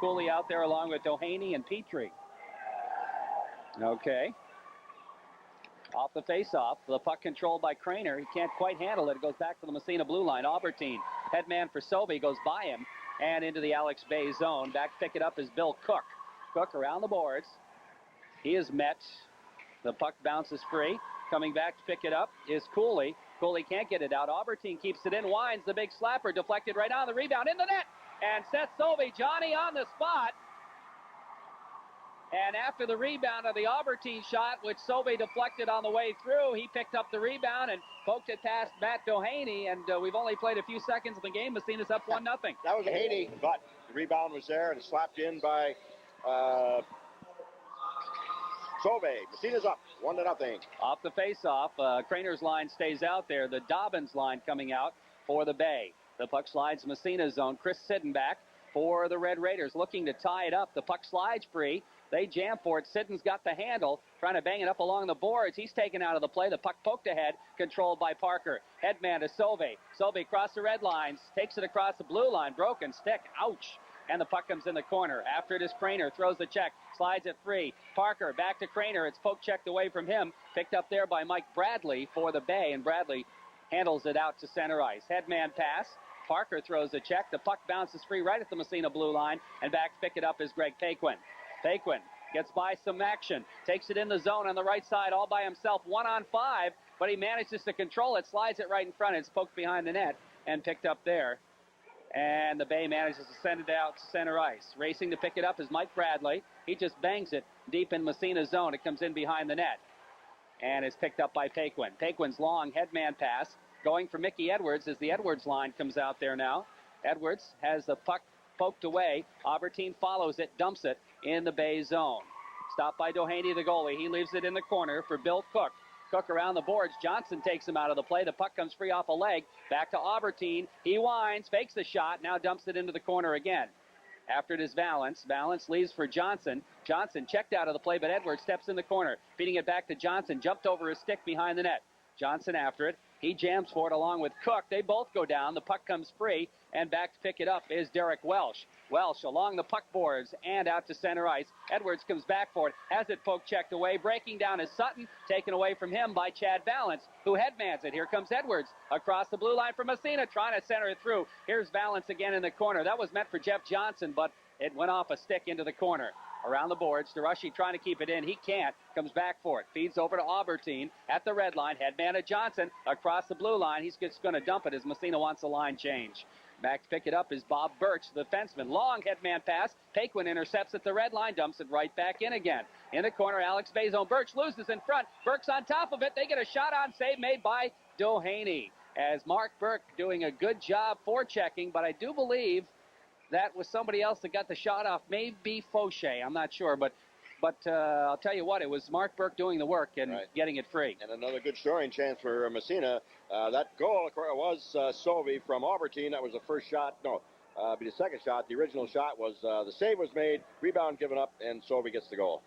Cooley out there along with Doheny and Petrie. Okay. Off the face-off, the puck controlled by Craner. He can't quite handle it. It goes back to the Massena blue line. Albertine, headman for Sobey, goes by him and into the Alex Bay zone. Back to pick it up is Bill Cook. Cook around the boards. He is met. The puck bounces free. Coming back to pick it up is Cooley. Cooley can't get it out. Albertine keeps it in. Winds the big slapper. Deflected right on the rebound in the net. And Seth Sobey, Johnny on the spot. And after the rebound of the Albertine shot, which Sobey deflected on the way through, he picked up the rebound and poked it past Matt Doheny. And we've only played a few seconds of the game. Massena's up 1-0. That was Doheny, but the rebound was there and slapped in by Sobey. Massena's up 1-0. Off the face-off, Craner's line stays out there. The Dobbins line coming out for the Bay. The puck slides Massena's zone. Chris Siddenback for the Red Raiders looking to tie it up. The puck slides free. They jam for it. Sidden's got the handle, trying to bang it up along the boards. He's taken out of the play. The puck poked ahead, controlled by Parker. Headman to Sobey. Sobey across the red lines, takes it across the blue line. Broken stick. Ouch. And the puck comes in the corner. After it is Craner. Throws the check. Slides it free. Parker back to Craner. It's poke checked away from him. Picked up there by Mike Bradley for the Bay. And Bradley handles it out to center ice. Headman pass. Parker throws the check. The puck bounces free right at the Massena blue line. And back to pick it up is Greg Paquin. Paquin gets by some action. Takes it in the zone on the right side all by himself. 1-on-5. But he manages to control it. Slides it right in front. It's poked behind the net and picked up there. And the Bay manages to send it out to center ice. Racing to pick it up is Mike Bradley. He just bangs it deep in Massena's zone. It comes in behind the net. And is picked up by Paquin. Paquin's long headman pass going for Mickey Edwards as the Edwards line comes out there now. Edwards has the puck poked away. Albertine follows it, dumps it in the Bay zone. Stopped by Doheny, the goalie. He leaves it in the corner for Bill Cook. Cook around the boards. Johnson takes him out of the play. The puck comes free off a leg. Back to Albertine. He winds, fakes the shot, now dumps it into the corner again. After it is Valance. Valance leaves for Johnson. Johnson checked out of the play, but Edwards steps in the corner. Feeding it back to Johnson. Jumped over his stick behind the net. Johnson after it. He jams for it along with Cook. They both go down. The puck comes free, and back to pick it up is Derek Welsh. Welsh along the puck boards and out to center ice. Edwards comes back for it. Has it poke checked away. Breaking down is Sutton. Taken away from him by Chad Valance, who headmans it. Here comes Edwards across the blue line from Massena, trying to center it through. Here's Valance again in the corner. That was meant for Jeff Johnson, but it went off a stick into the corner. Around the boards, DeRushy trying to keep it in. He can't. Comes back for it. Feeds over to Albertine at the red line. Headman to Johnson across the blue line. He's just going to dump it as Massena wants a line change. Back to pick it up is Bob Birch, the defenseman. Long headman pass. Paquin intercepts at the red line. Dumps it right back in again. In the corner, Alex Bay zone. Birch loses in front. Burke's on top of it. They get a shot on save made by Doheny. As Mark Burke doing a good job forechecking, but I do believe that was somebody else that got the shot off. Maybe Fauché, I'm not sure, but I'll tell you what, it was Mark Burke doing the work and getting it free. And another good scoring chance for Massena. That goal, of course, was Sobey from Albertine. That was the first shot. No, the second shot. The original shot was the save was made, rebound given up, and Sobey gets the goal.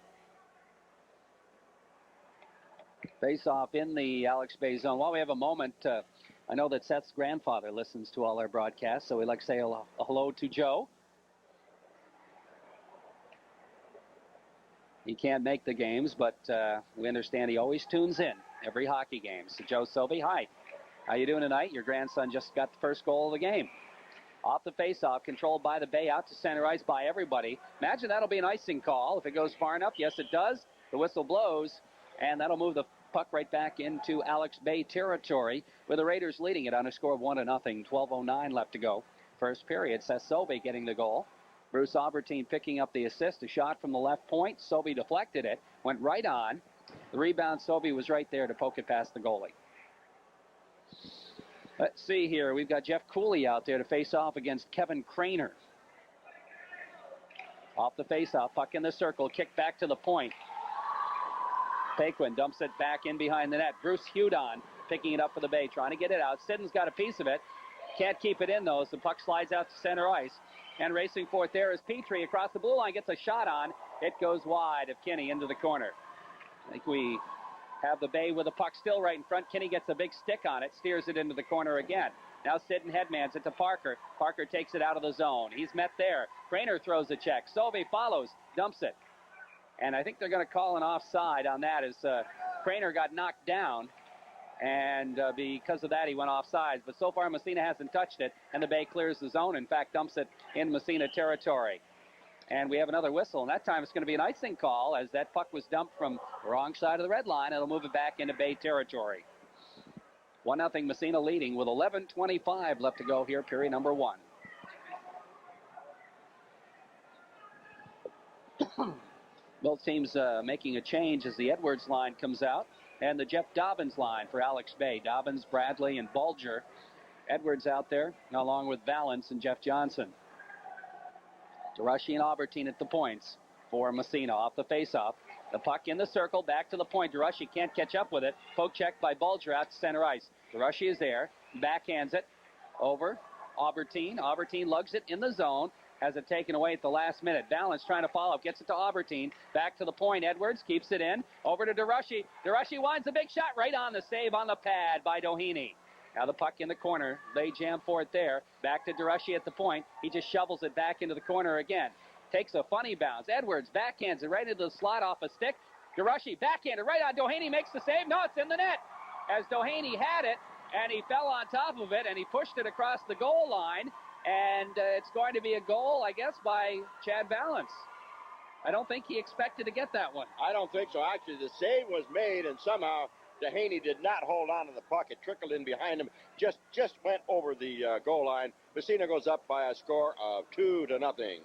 Face off in the Alex Bay zone. While we have a moment, I know that Seth's grandfather listens to all our broadcasts, so we'd like to say a hello to Joe. He can't make the games, but we understand he always tunes in every hockey game. So Joe Sobey, hi. How you doing tonight? Your grandson just got the first goal of the game. Off the face-off, controlled by the Bay, out to center ice by everybody. Imagine that'll be an icing call if it goes far enough. Yes, it does. The whistle blows, and that'll move the puck right back into Alex Bay territory, with the Raiders leading it on a score of 1-0. 12:09 left to go. First period. Seth Sobey getting the goal. Bruce Albertine picking up the assist. A shot from the left point. Sobey deflected it. Went right on. The rebound, Sobey was right there to poke it past the goalie. Let's see here. We've got Jeff Cooley out there to face off against Kevin Craner. Off the face-off. Puck in the circle. Kick back to the point. Paquin dumps it back in behind the net. Bruce Hudon picking it up for the Bay, trying to get it out. Sidden's got a piece of it. Can't keep it in, though, so the puck slides out to center ice. And racing for it there is Petrie across the blue line, gets a shot on. It goes wide of Kinney into the corner. I think we have the Bay with the puck still right in front. Kinney gets a big stick on it, steers it into the corner again. Now Sidden headmans it to Parker. Parker takes it out of the zone. He's met there. Craner throws a check. Sobey follows, dumps it. And I think they're going to call an offside on that as Craner got knocked down. And because of that, he went offside. But so far, Massena hasn't touched it, and the Bay clears the zone. In fact, dumps it in Massena territory. And we have another whistle, and that time it's going to be an icing call as that puck was dumped from the wrong side of the red line. It'll move it back into Bay territory. 1-0 Massena leading with 11:25 left to go here, period number 1. Both teams making a change as the Edwards line comes out and the Jeff Dobbins line for Alex Bay. Dobbins, Bradley, and Bulger. Edwards out there along with Valance and Jeff Johnson. DeRushy and Albertine at the points for Massena off the faceoff. The puck in the circle, back to the point. DeRushy can't catch up with it. Poke check by Bulger out to center ice. DeRushy is there, backhands it over Albertine. Albertine lugs it in the zone. Has it taken away at the last minute. Valance trying to follow up. Gets it to Albertine. Back to the point. Edwards keeps it in. Over to DeRushy. DeRushy winds a big shot right on the save on the pad by Doheny. Now the puck in the corner. They jam for it there. Back to DeRushy at the point. He just shovels it back into the corner again. Takes a funny bounce. Edwards backhands it right into the slot off a stick. DeRushy backhanded right on Doheny. Makes the save. No, it's in the net. As Doheny had it, and he fell on top of it, and he pushed it across the goal line. And it's going to be a goal, I guess, by Chad Valance. I don't think he expected to get that one. I don't think so. Actually, the save was made, and somehow Doheny did not hold on to the puck. It trickled in behind him, just went over the goal line. Massena goes up by a score of 2-0.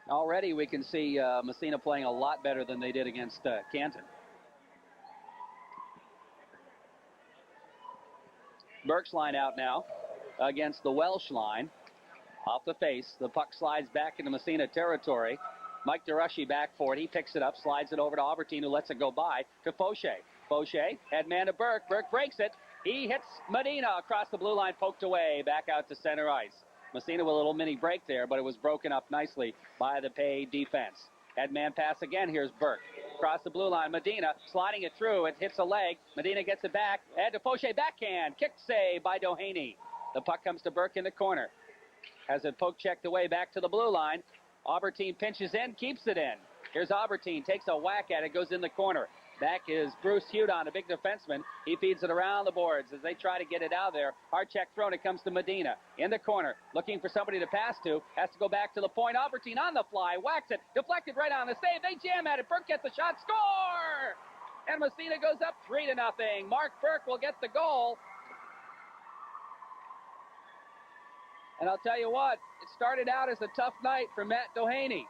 Already we can see Massena playing a lot better than they did against Canton. Burke's line out now against the Welsh line. Off the face, the puck slides back into Massena territory. Mike DeRushy back for it. He picks it up, slides it over to Albertine, who lets it go by to Fauché. Fauché, headman to Burke. Burke breaks it. He hits Medina across the blue line, poked away, back out to center ice. Massena with a little mini break there, but it was broken up nicely by the Bay defense. Headman pass again. Here's Burke. Across the blue line, Medina sliding it through. It hits a leg. Medina gets it back. And to Fauché, backhand. Kick save by Doheny. The puck comes to Burke in the corner. Has it poke checked away back to the blue line. Albertine pinches in, keeps it in. Here's Albertine, takes a whack at it, goes in the corner. Back is Bruce Hudon, a big defenseman. He feeds it around the boards as they try to get it out there. Hard check thrown, it comes to Medina. In the corner, looking for somebody to pass to. Has to go back to the point. Albertine on the fly, whacks it, deflected right on the save. They jam at it. Burke gets the shot, score! And Massena goes up 3-0. Mark Burke will get the goal. And I'll tell you what, it started out as a tough night for Matt Doheny.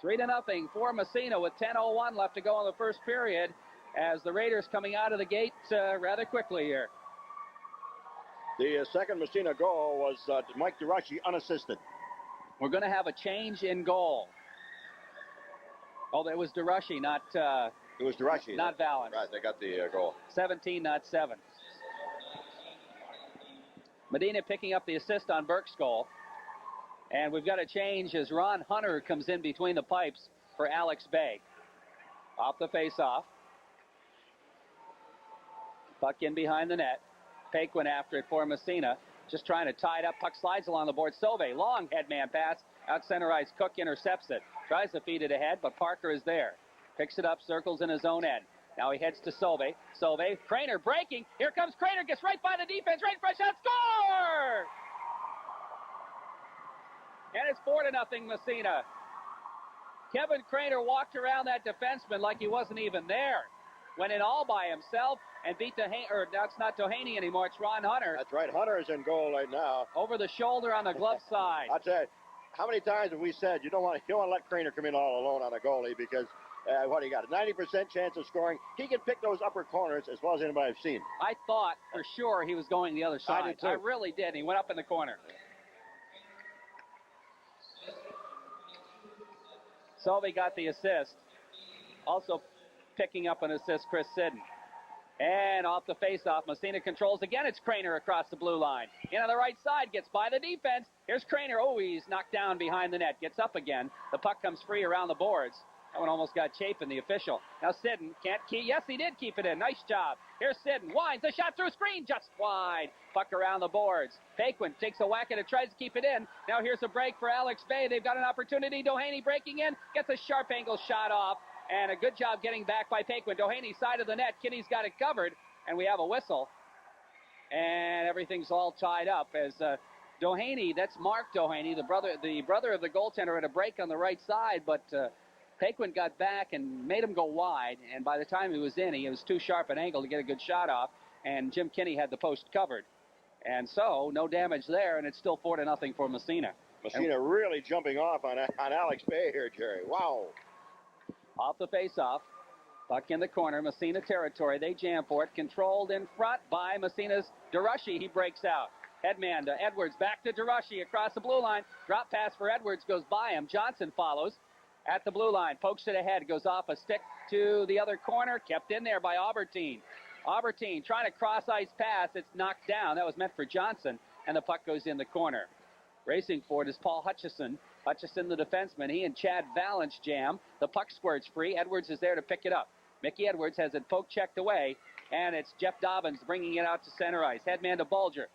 3-0 for Massena with 10:01 left to go in the first period as the Raiders coming out of the gate rather quickly here. The second Massena goal was Mike DeRushy unassisted. We're going to have a change in goal. Oh, it was DeRushy, not it was DeRushy. Not Valance. Right, they got the goal. 17, not 7. Medina picking up the assist on Burke's goal. And we've got a change as Ron Hunter comes in between the pipes for Alex Bay. Off the face-off. Puck in behind the net. Paquin after it for Massena. Just trying to tie it up. Puck slides along the board. Sauvé, long headman pass. Out center ice. Cook intercepts it. Tries to feed it ahead, but Parker is there. Picks it up, circles in his own end. Now he heads to Sauvé. Sauvé, Craner breaking. Here comes Craner. Gets right by the defense. Right in front. Shot. Score! And it's 4-0 Massena. Kevin Craner walked around that defenseman like he wasn't even there. Went in all by himself and beat Doheny, or that's not Doheny anymore, it's Ron Hunter. That's right, Hunter is in goal right now. Over the shoulder on the glove side. I'll tell you, how many times have we said you don't want to let Craner come in all alone on a goalie because what he got, a 90% chance of scoring. He can pick those upper corners as well as anybody I've seen. I thought for sure he was going the other side. I did too. I really did. He went up in the corner. Sauvé got the assist. Also picking up an assist, Chris Sidden. And off the faceoff, Massena controls again. It's Craner across the blue line. In on the right side, gets by the defense. Here's Craner. Oh, he's knocked down behind the net. Gets up again. The puck comes free around the boards. That one almost got Chapin, the official. Now Sidden can't keep. Yes, he did keep it in. Nice job. Here's Sidden. Winds a shot through screen. Just wide. Puck around the boards. Paquin takes a whack at it, tries to keep it in. Now here's a break for Alex Bay. They've got an opportunity. Doheny breaking in. Gets a sharp angle shot off. And a good job getting back by Paquin. Doheny side of the net. Kinney's got it covered. And we have a whistle. And everything's all tied up as Doheny, that's Mark Doheny, the brother of the goaltender, had a break on the right side, but Paquin got back and made him go wide, and by the time he was in, he was too sharp an angle to get a good shot off, and Jim Kinney had the post covered. And so, no damage there, and it's still 4-0 for Massena. Massena really jumping off on Alex Bay here, Jerry. Wow. Off the face-off. Puck in the corner, Massena territory. They jam for it. Controlled in front by Massena's Durashi. He breaks out. Headman to Edwards. Back to Durashi across the blue line. Drop pass for Edwards. Goes by him. Johnson follows at the blue line. Pokes it ahead. Goes off a stick to the other corner. Kept in there by Aubertine. Aubertine trying to cross-ice pass. It's knocked down. That was meant for Johnson. And the puck goes in the corner. Racing for it is Paul Hutchison. Hutchison, the defenseman. He and Chad Valance jam. The puck squirts free. Edwards is there to pick it up. Mickey Edwards has it poke checked away. And it's Jeff Dobbins bringing it out to center ice. Headman to Bulger.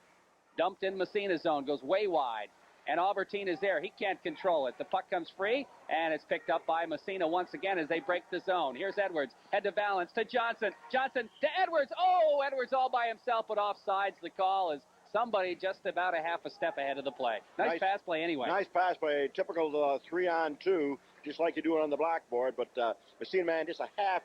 Dumped in Massena's zone. Goes way wide. And Aubertine is there. He can't control it. The puck comes free, and it's picked up by Massena once again as they break the zone. Here's Edwards. Head to Valance, to Johnson. Johnson to Edwards. Oh, Edwards all by himself, but offsides. The call is somebody just about a half a step ahead of the play. Nice pass play anyway. Nice pass play. Typical 3-on-2, just like you do it on the blackboard. But Massena man just a half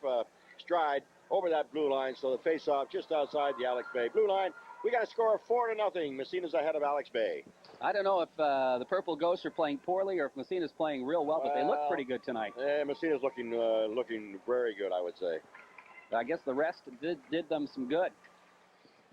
stride over that blue line, so the face-off just outside the Alex Bay blue line. We got a score of 4-0. Massena's ahead of Alex Bay. I don't know if the Purple Ghosts are playing poorly or if Massena's playing real well, but they look pretty good tonight. Yeah, Massena's looking very good, I would say. I guess the rest did them some good.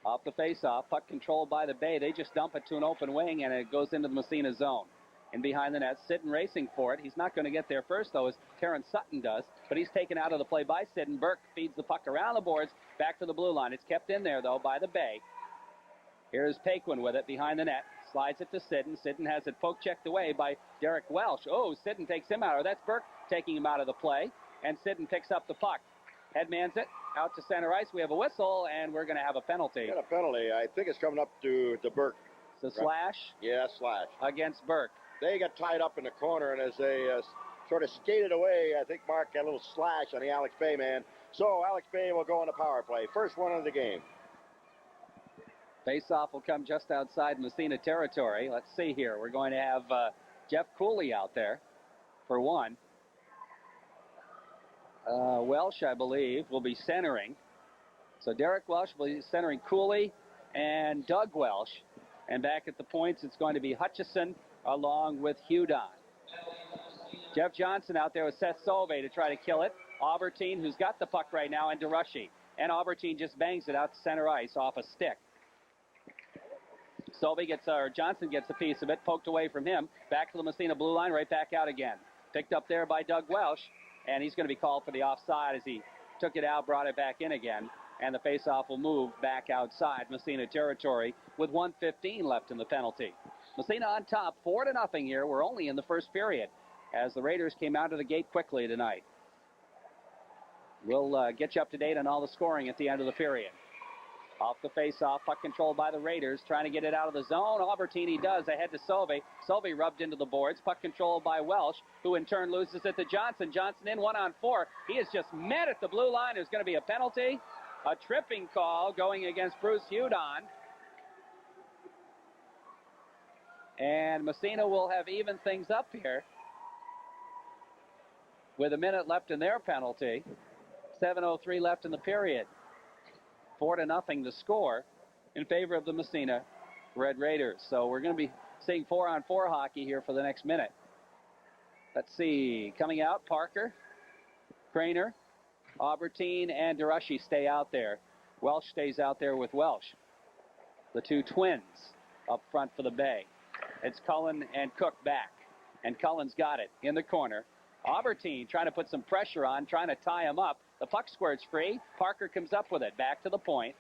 Off the face-off, puck controlled by the Bay. They just dump it to an open wing, and it goes into the Massena zone. And behind the net, Sidden racing for it. He's not going to get there first, though, as Terrence Sutton does. But he's taken out of the play by Sidden. Burke feeds the puck around the boards, back to the blue line. It's kept in there, though, by the Bay. Here's Paquin with it behind the net. Slides it to Sidden. Sidden has it poke checked away by Derek Welsh. Oh, Sidden takes him out. Or that's Burke taking him out of the play. And Sidden picks up the puck. Headmans it out to center ice. We have a whistle, and we're going to have a penalty. Got a penalty. I think it's coming up to Burke. It's a slash? Yeah, slash. Against Burke. They got tied up in the corner, and as they sort of skated away, I think Mark got a little slash on the Alex Bay man. So Alex Bay will go on the power play. First one of the game. Face-off will come just outside Massena territory. Let's see here. We're going to have Jeff Cooley out there for one. Welsh, I believe, will be centering. So Derek Welsh will be centering Cooley and Doug Welsh. And back at the points, it's going to be Hutchison along with Hudon. Jeff Johnson out there with Seth Sove to try to kill it. Aubertine, who's got the puck right now, and DeRushy. And Aubertine just bangs it out to center ice off a stick. Johnson gets a piece of it, poked away from him. Back to the Massena blue line, right back out again. Picked up there by Doug Welsh, and he's going to be called for the offside as he took it out, brought it back in again. And the faceoff will move back outside Massena territory with 1:15 left in the penalty. Massena on top, 4-0 here. We're only in the first period as the Raiders came out of the gate quickly tonight. We'll get you up to date on all the scoring at the end of the period. Off the face-off, puck controlled by the Raiders, trying to get it out of the zone. Aubertini does, ahead to Sove. Sove rubbed into the boards. Puck controlled by Welsh, who in turn loses it to Johnson. Johnson in 1-on-4. He is just met at the blue line. There's going to be a penalty. A tripping call going against Bruce Hudon. And Massena will have evened things up here with a minute left in their penalty. 7:03 left in the period. 4-0 to score in favor of the Massena Red Raiders. So we're going to be seeing 4-on-4 hockey here for the next minute. Let's see. Coming out, Parker, Craner, Aubertine, and DeRushy stay out there. Welsh stays out there with Welsh. The two twins up front for the Bay. It's Cullen and Cook back. And Cullen's got it in the corner. Aubertine trying to put some pressure on, trying to tie him up. The puck squirts free. Parker comes up with it. Back to the point.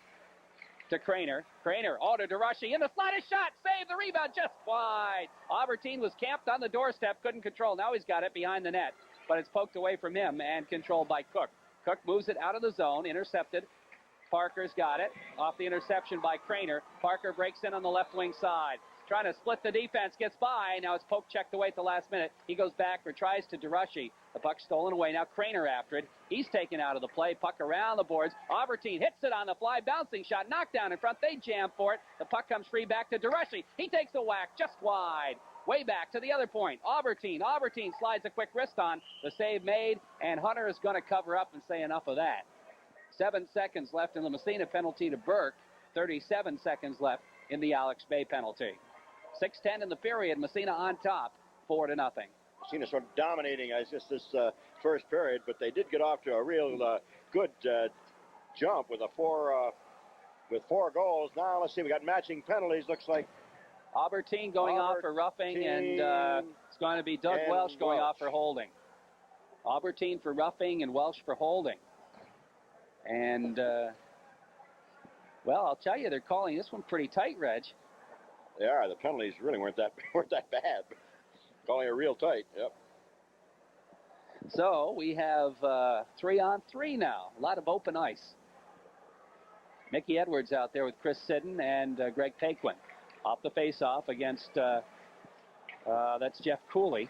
To Craner. Craner, to DeRushy. In the slot, a shot. Save the rebound just wide. Aubertine was camped on the doorstep. Couldn't control. Now he's got it behind the net. but it's poked away from him and controlled by Cook. Cook moves it out of the zone, intercepted. Parker's got it. Off the interception by Craner. Parker breaks in on the left wing side. Trying to split the defense, gets by. Now it's poke checked away at the last minute. He goes back or tries to DeRushy. The puck stolen away. Now Craner after it. He's taken out of the play. Puck around the boards. Aubertine hits it on the fly. Bouncing shot. Knocked down in front. They jam for it. The puck comes free back to DeRushy. He takes a whack just wide. Way back to the other point. Aubertine slides a quick wrist on. The save made, and Hunter is going to cover up and say enough of that. 7 seconds left in the Massena penalty to Burke. 37 seconds left in the Alex Bay penalty. 6:10 in the period. Massena on top, 4-0. Massena sort of dominating just this first period, but they did get off to a real good jump with with 4 goals. Now let's see, we got matching penalties. Looks like Aubertine going off for roughing, and it's going to be Doug Welsh going off for holding. Aubertine for roughing and Welsh for holding. And, well, I'll tell you, they're calling this one pretty tight, Reg. They are. The penalties really weren't that bad. Calling it real tight. Yep. So we have 3-on-3 now. A lot of open ice. Mickey Edwards out there with Chris Sidden and Greg Paquin. Off the face-off against, that's Jeff Cooley.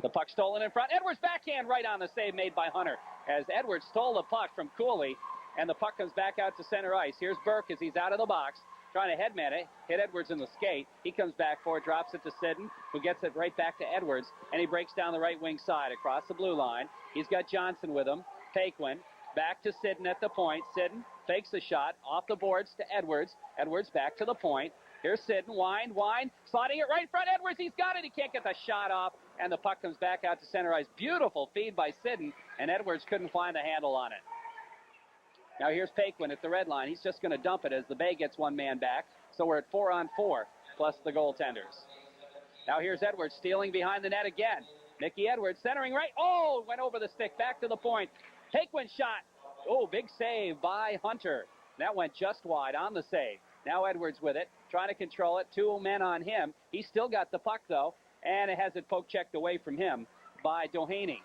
The puck stolen in front. Edwards backhand right on the save made by Hunter. As Edwards stole the puck from Cooley, and the puck comes back out to center ice. Here's Burke as he's out of the box, trying to headman it, hit Edwards in the skate. He comes back for it, drops it to Sidden, who gets it right back to Edwards, and he breaks down the right wing side across the blue line. He's got Johnson with him. Paquin back to Sidden at the point. Sidden fakes the shot off the boards to Edwards. Edwards back to the point. Here's Sidden, wind, sliding it right in front. Edwards, he's got it. He can't get the shot off, and the puck comes back out to center ice. Beautiful feed by Sidden, and Edwards couldn't find the handle on it. Now here's Paquin at the red line. He's just going to dump it as the Bay gets one man back. So we're at 4-on-4, plus the goaltenders. Now here's Edwards stealing behind the net again. Mickey Edwards centering right. Oh, went over the stick, back to the point. Paquin shot. Oh, big save by Hunter. That went just wide on the save. Now Edwards with it, trying to control it. 2 men on him. He's still got the puck, though, and it has it poke checked away from him by Doheny.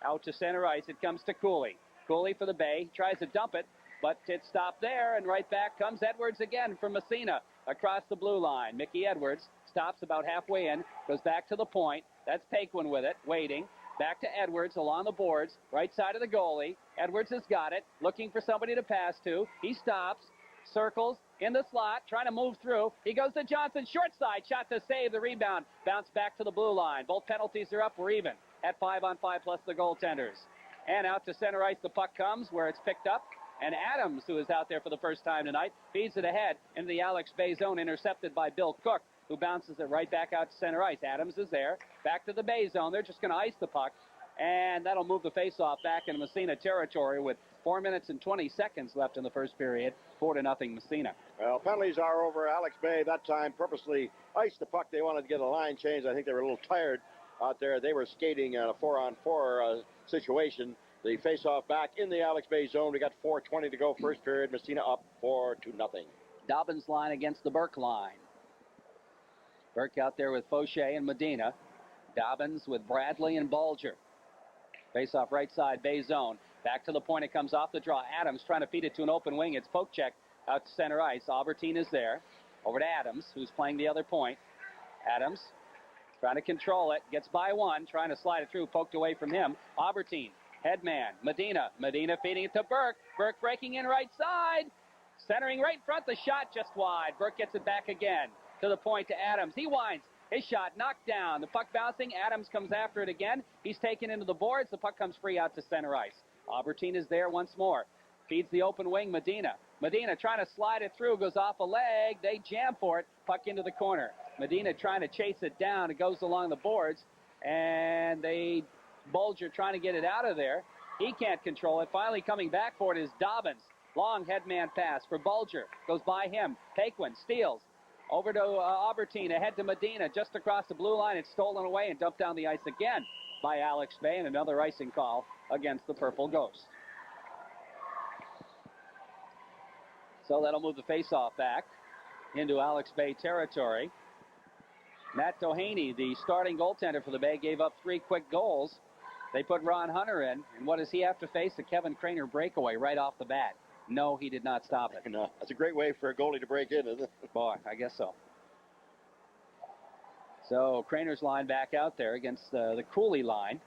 Out to center ice, it comes to Cooley. Cooley for the Bay, tries to dump it, but it stopped there, and right back comes Edwards again from Massena across the blue line. Mickey Edwards stops about halfway in, goes back to the point. That's Paquin with it, waiting. Back to Edwards along the boards, right side of the goalie. Edwards has got it, looking for somebody to pass to. He stops, circles in the slot, trying to move through. He goes to Johnson, short side, shot to save the rebound. Bounce back to the blue line. Both penalties are up. We're even at 5-on-5 plus the goaltenders. And out to center ice, the puck comes where it's picked up. And Adams, who is out there for the first time tonight, feeds it ahead into the Alex Bay zone, intercepted by Bill Cook, who bounces it right back out to center ice. Adams is there, back to the Bay zone. They're just going to ice the puck, and that'll move the faceoff back into Massena territory with 4 minutes and 20 seconds left in the first period. 4-0 Massena. Well, penalties are over. Alex Bay that time purposely iced the puck. They wanted to get a line change. I think they were a little tired out there. They were skating a 4-on-4 situation. The face-off back in the Alex Bay zone. We got 4:20 to go first period. Massena up 4-0. Dobbins line against the Burke line. Burke out there with Fauché and Medina. Dobbins with Bradley and Bulger. Face-off right side, Bay zone. Back to the point, it comes off the draw. Adams trying to feed it to an open wing. It's poke check out to center ice. Aubertine is there. Over to Adams, who's playing the other point. Adams trying to control it. Gets by one, trying to slide it through. Poked away from him. Aubertine, headman. Medina feeding it to Burke. Burke breaking in right side. Centering right in front. The shot just wide. Burke gets it back again to the point to Adams. He winds. His shot knocked down. The puck bouncing. Adams comes after it again. He's taken into the boards. The puck comes free out to center ice. Aubertine is there once more. Feeds the open wing, Medina. Medina trying to slide it through. Goes off a leg. They jam for it. Puck into the corner. Medina trying to chase it down. It goes along the boards. And Bulger trying to get it out of there. He can't control it. Finally coming back for it is Dobbins. Long headman pass for Bulger. Goes by him. Paquin steals. Over to Aubertine, ahead to Medina, just across the blue line. It's stolen away and dumped down the ice again by Alex Bay, and another icing call against the Purple Ghost. So that'll move the faceoff back into Alex Bay territory. Matt Doheny, the starting goaltender for the Bay, gave up 3 quick goals They put Ron Hunter in, and what does he have to face? A Kevin Craner breakaway right off the bat. No, he did not stop it. No, that's a great way for a goalie to break in, isn't it? Boy, I guess so. So Craner's line back out there against the Cooley line.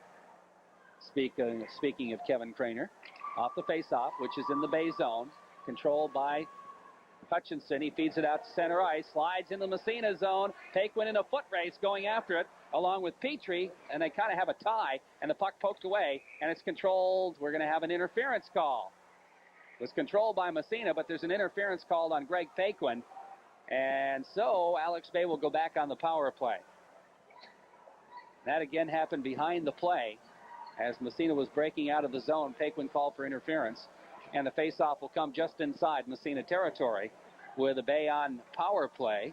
Speaking of Kevin Craner, off the faceoff, which is in the Bay zone, controlled by Hutchinson. He feeds it out to center ice, slides in the Massena zone. Paquin in a foot race going after it, along with Petrie, and they kind of have a tie, and the puck poked away, and it's controlled. We're going to have an interference call. It was controlled by Massena, but there's an interference called on Greg Paquin, and so Alex Bay will go back on the power play. That again happened behind the play. As Massena was breaking out of the zone, Paquin called for interference, and the faceoff will come just inside Massena territory with a Bay on power play.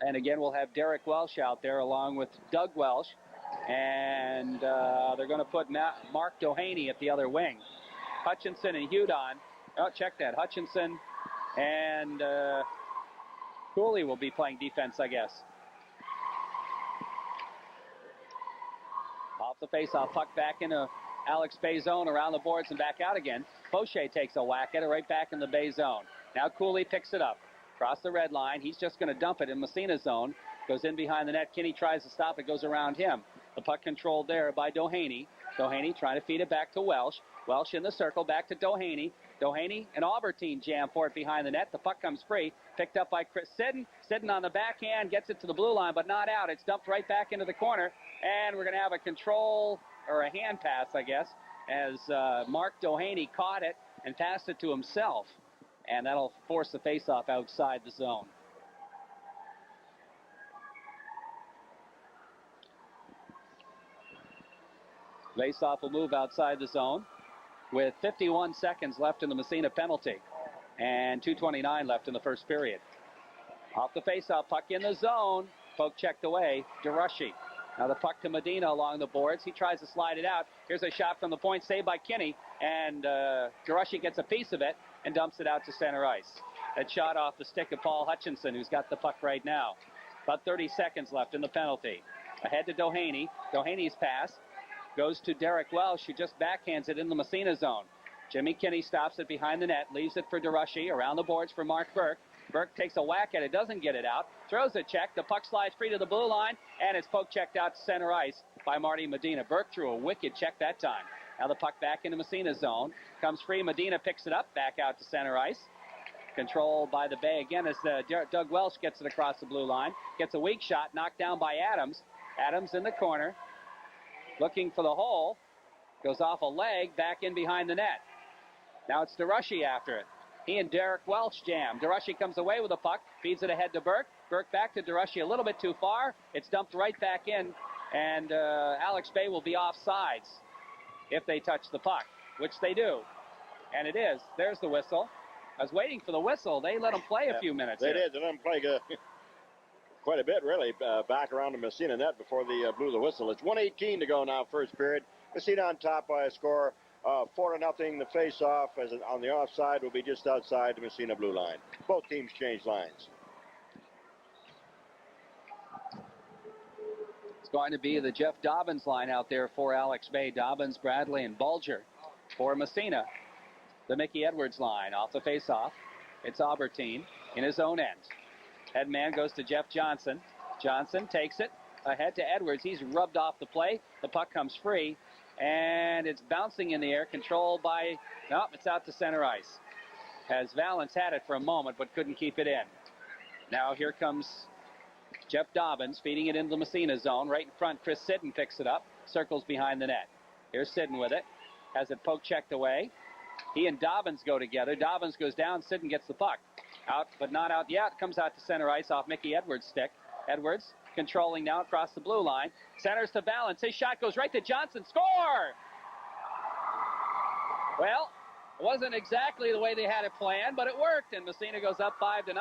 And again, we'll have Derek Welsh out there along with Doug Welsh, and they're going to put Mark Doheny at the other wing. Hutchinson and Hudon. Oh, check that. Hutchinson and Cooley will be playing defense, I guess. Off the faceoff, puck back into Alex Bay zone, around the boards and back out again. Fauché takes a whack at it right back in the Bay zone. Now Cooley picks it up. Across the red line, he's just going to dump it in Massena's zone. Goes in behind the net. Kinney tries to stop it, goes around him. The puck controlled there by Doheny. Doheny trying to feed it back to Welsh. Welsh in the circle, back to Doheny. Doheny and Albertine jam for it behind the net. The puck comes free, picked up by Chris Siddon. Siddon on the backhand, gets it to the blue line, but not out. It's dumped right back into the corner, and we're going to have a control, or a hand pass, I guess, as Mark Doheny caught it and passed it to himself, and that'll force the faceoff outside the zone. Faceoff will move outside the zone with 51 seconds left in the Massena penalty and 2:29 left in the first period. Off the faceoff, puck in the zone. Poke checked away. DeRushy. Now the puck to Medina along the boards. He tries to slide it out. Here's a shot from the point, saved by Kinney, and DeRushy gets a piece of it and dumps it out to center ice. That shot off the stick of Paul Hutchinson, who's got the puck right now. About 30 seconds left in the penalty. Ahead to Doheny. Doheny's pass goes to Derek Welsh, who just backhands it in the Massena zone. Jimmy Kinney stops it behind the net, leaves it for DeRushy, around the boards for Mark Burke. Burke takes a whack at it, doesn't get it out, throws a check, the puck slides free to the blue line, and it's poke checked out to center ice by Marty Medina. Burke threw a wicked check that time. Now the puck back into Massena's zone, comes free, Medina picks it up, back out to center ice. Controlled by the Bay again as Doug Welsh gets it across the blue line, gets a weak shot, knocked down by Adams. Adams in the corner, looking for the hole, goes off a leg, back in behind the net. Now it's DeRushy after it. He and Derek Welsh jam. DeRushy comes away with the puck, feeds it ahead to Burke. Burke back to DeRushy a little bit too far. It's dumped right back in, and Alex Bay will be offsides if they touch the puck, which they do. And it is. There's the whistle. I was waiting for the whistle. They let him play a few minutes. They did. They let him play quite a bit, really, back around the Massena net before they blew the whistle. It's 1:18 to go now, first period. Massena on top by a score 4-0. The face-off on the offside will be just outside the Massena blue line. Both teams change lines. It's going to be the Jeff Dobbins line out there for Alex Bay. Dobbins, Bradley, and Bulger for Massena. The Mickey Edwards line off the face-off. It's Albertine in his own end. Head man goes to Jeff Johnson. Johnson takes it ahead to Edwards. He's rubbed off the play. The puck comes free, and it's bouncing in the air, controlled by, no, it's out to center ice. As Valance had it for a moment, but couldn't keep it in. Now here comes Jeff Dobbins, feeding it into the Massena zone. Right in front, Chris Siddon picks it up, circles behind the net. Here's Siddon with it. Has it poke checked away. He and Dobbins go together. Dobbins goes down, Siddon gets the puck. Out, but not out yet. Comes out to center ice off Mickey Edwards' stick. Edwards controlling now across the blue line. Centers to Valance. His shot goes right to Johnson. Score! Well, it wasn't exactly the way they had it planned, but it worked, and Massena goes up 5-0.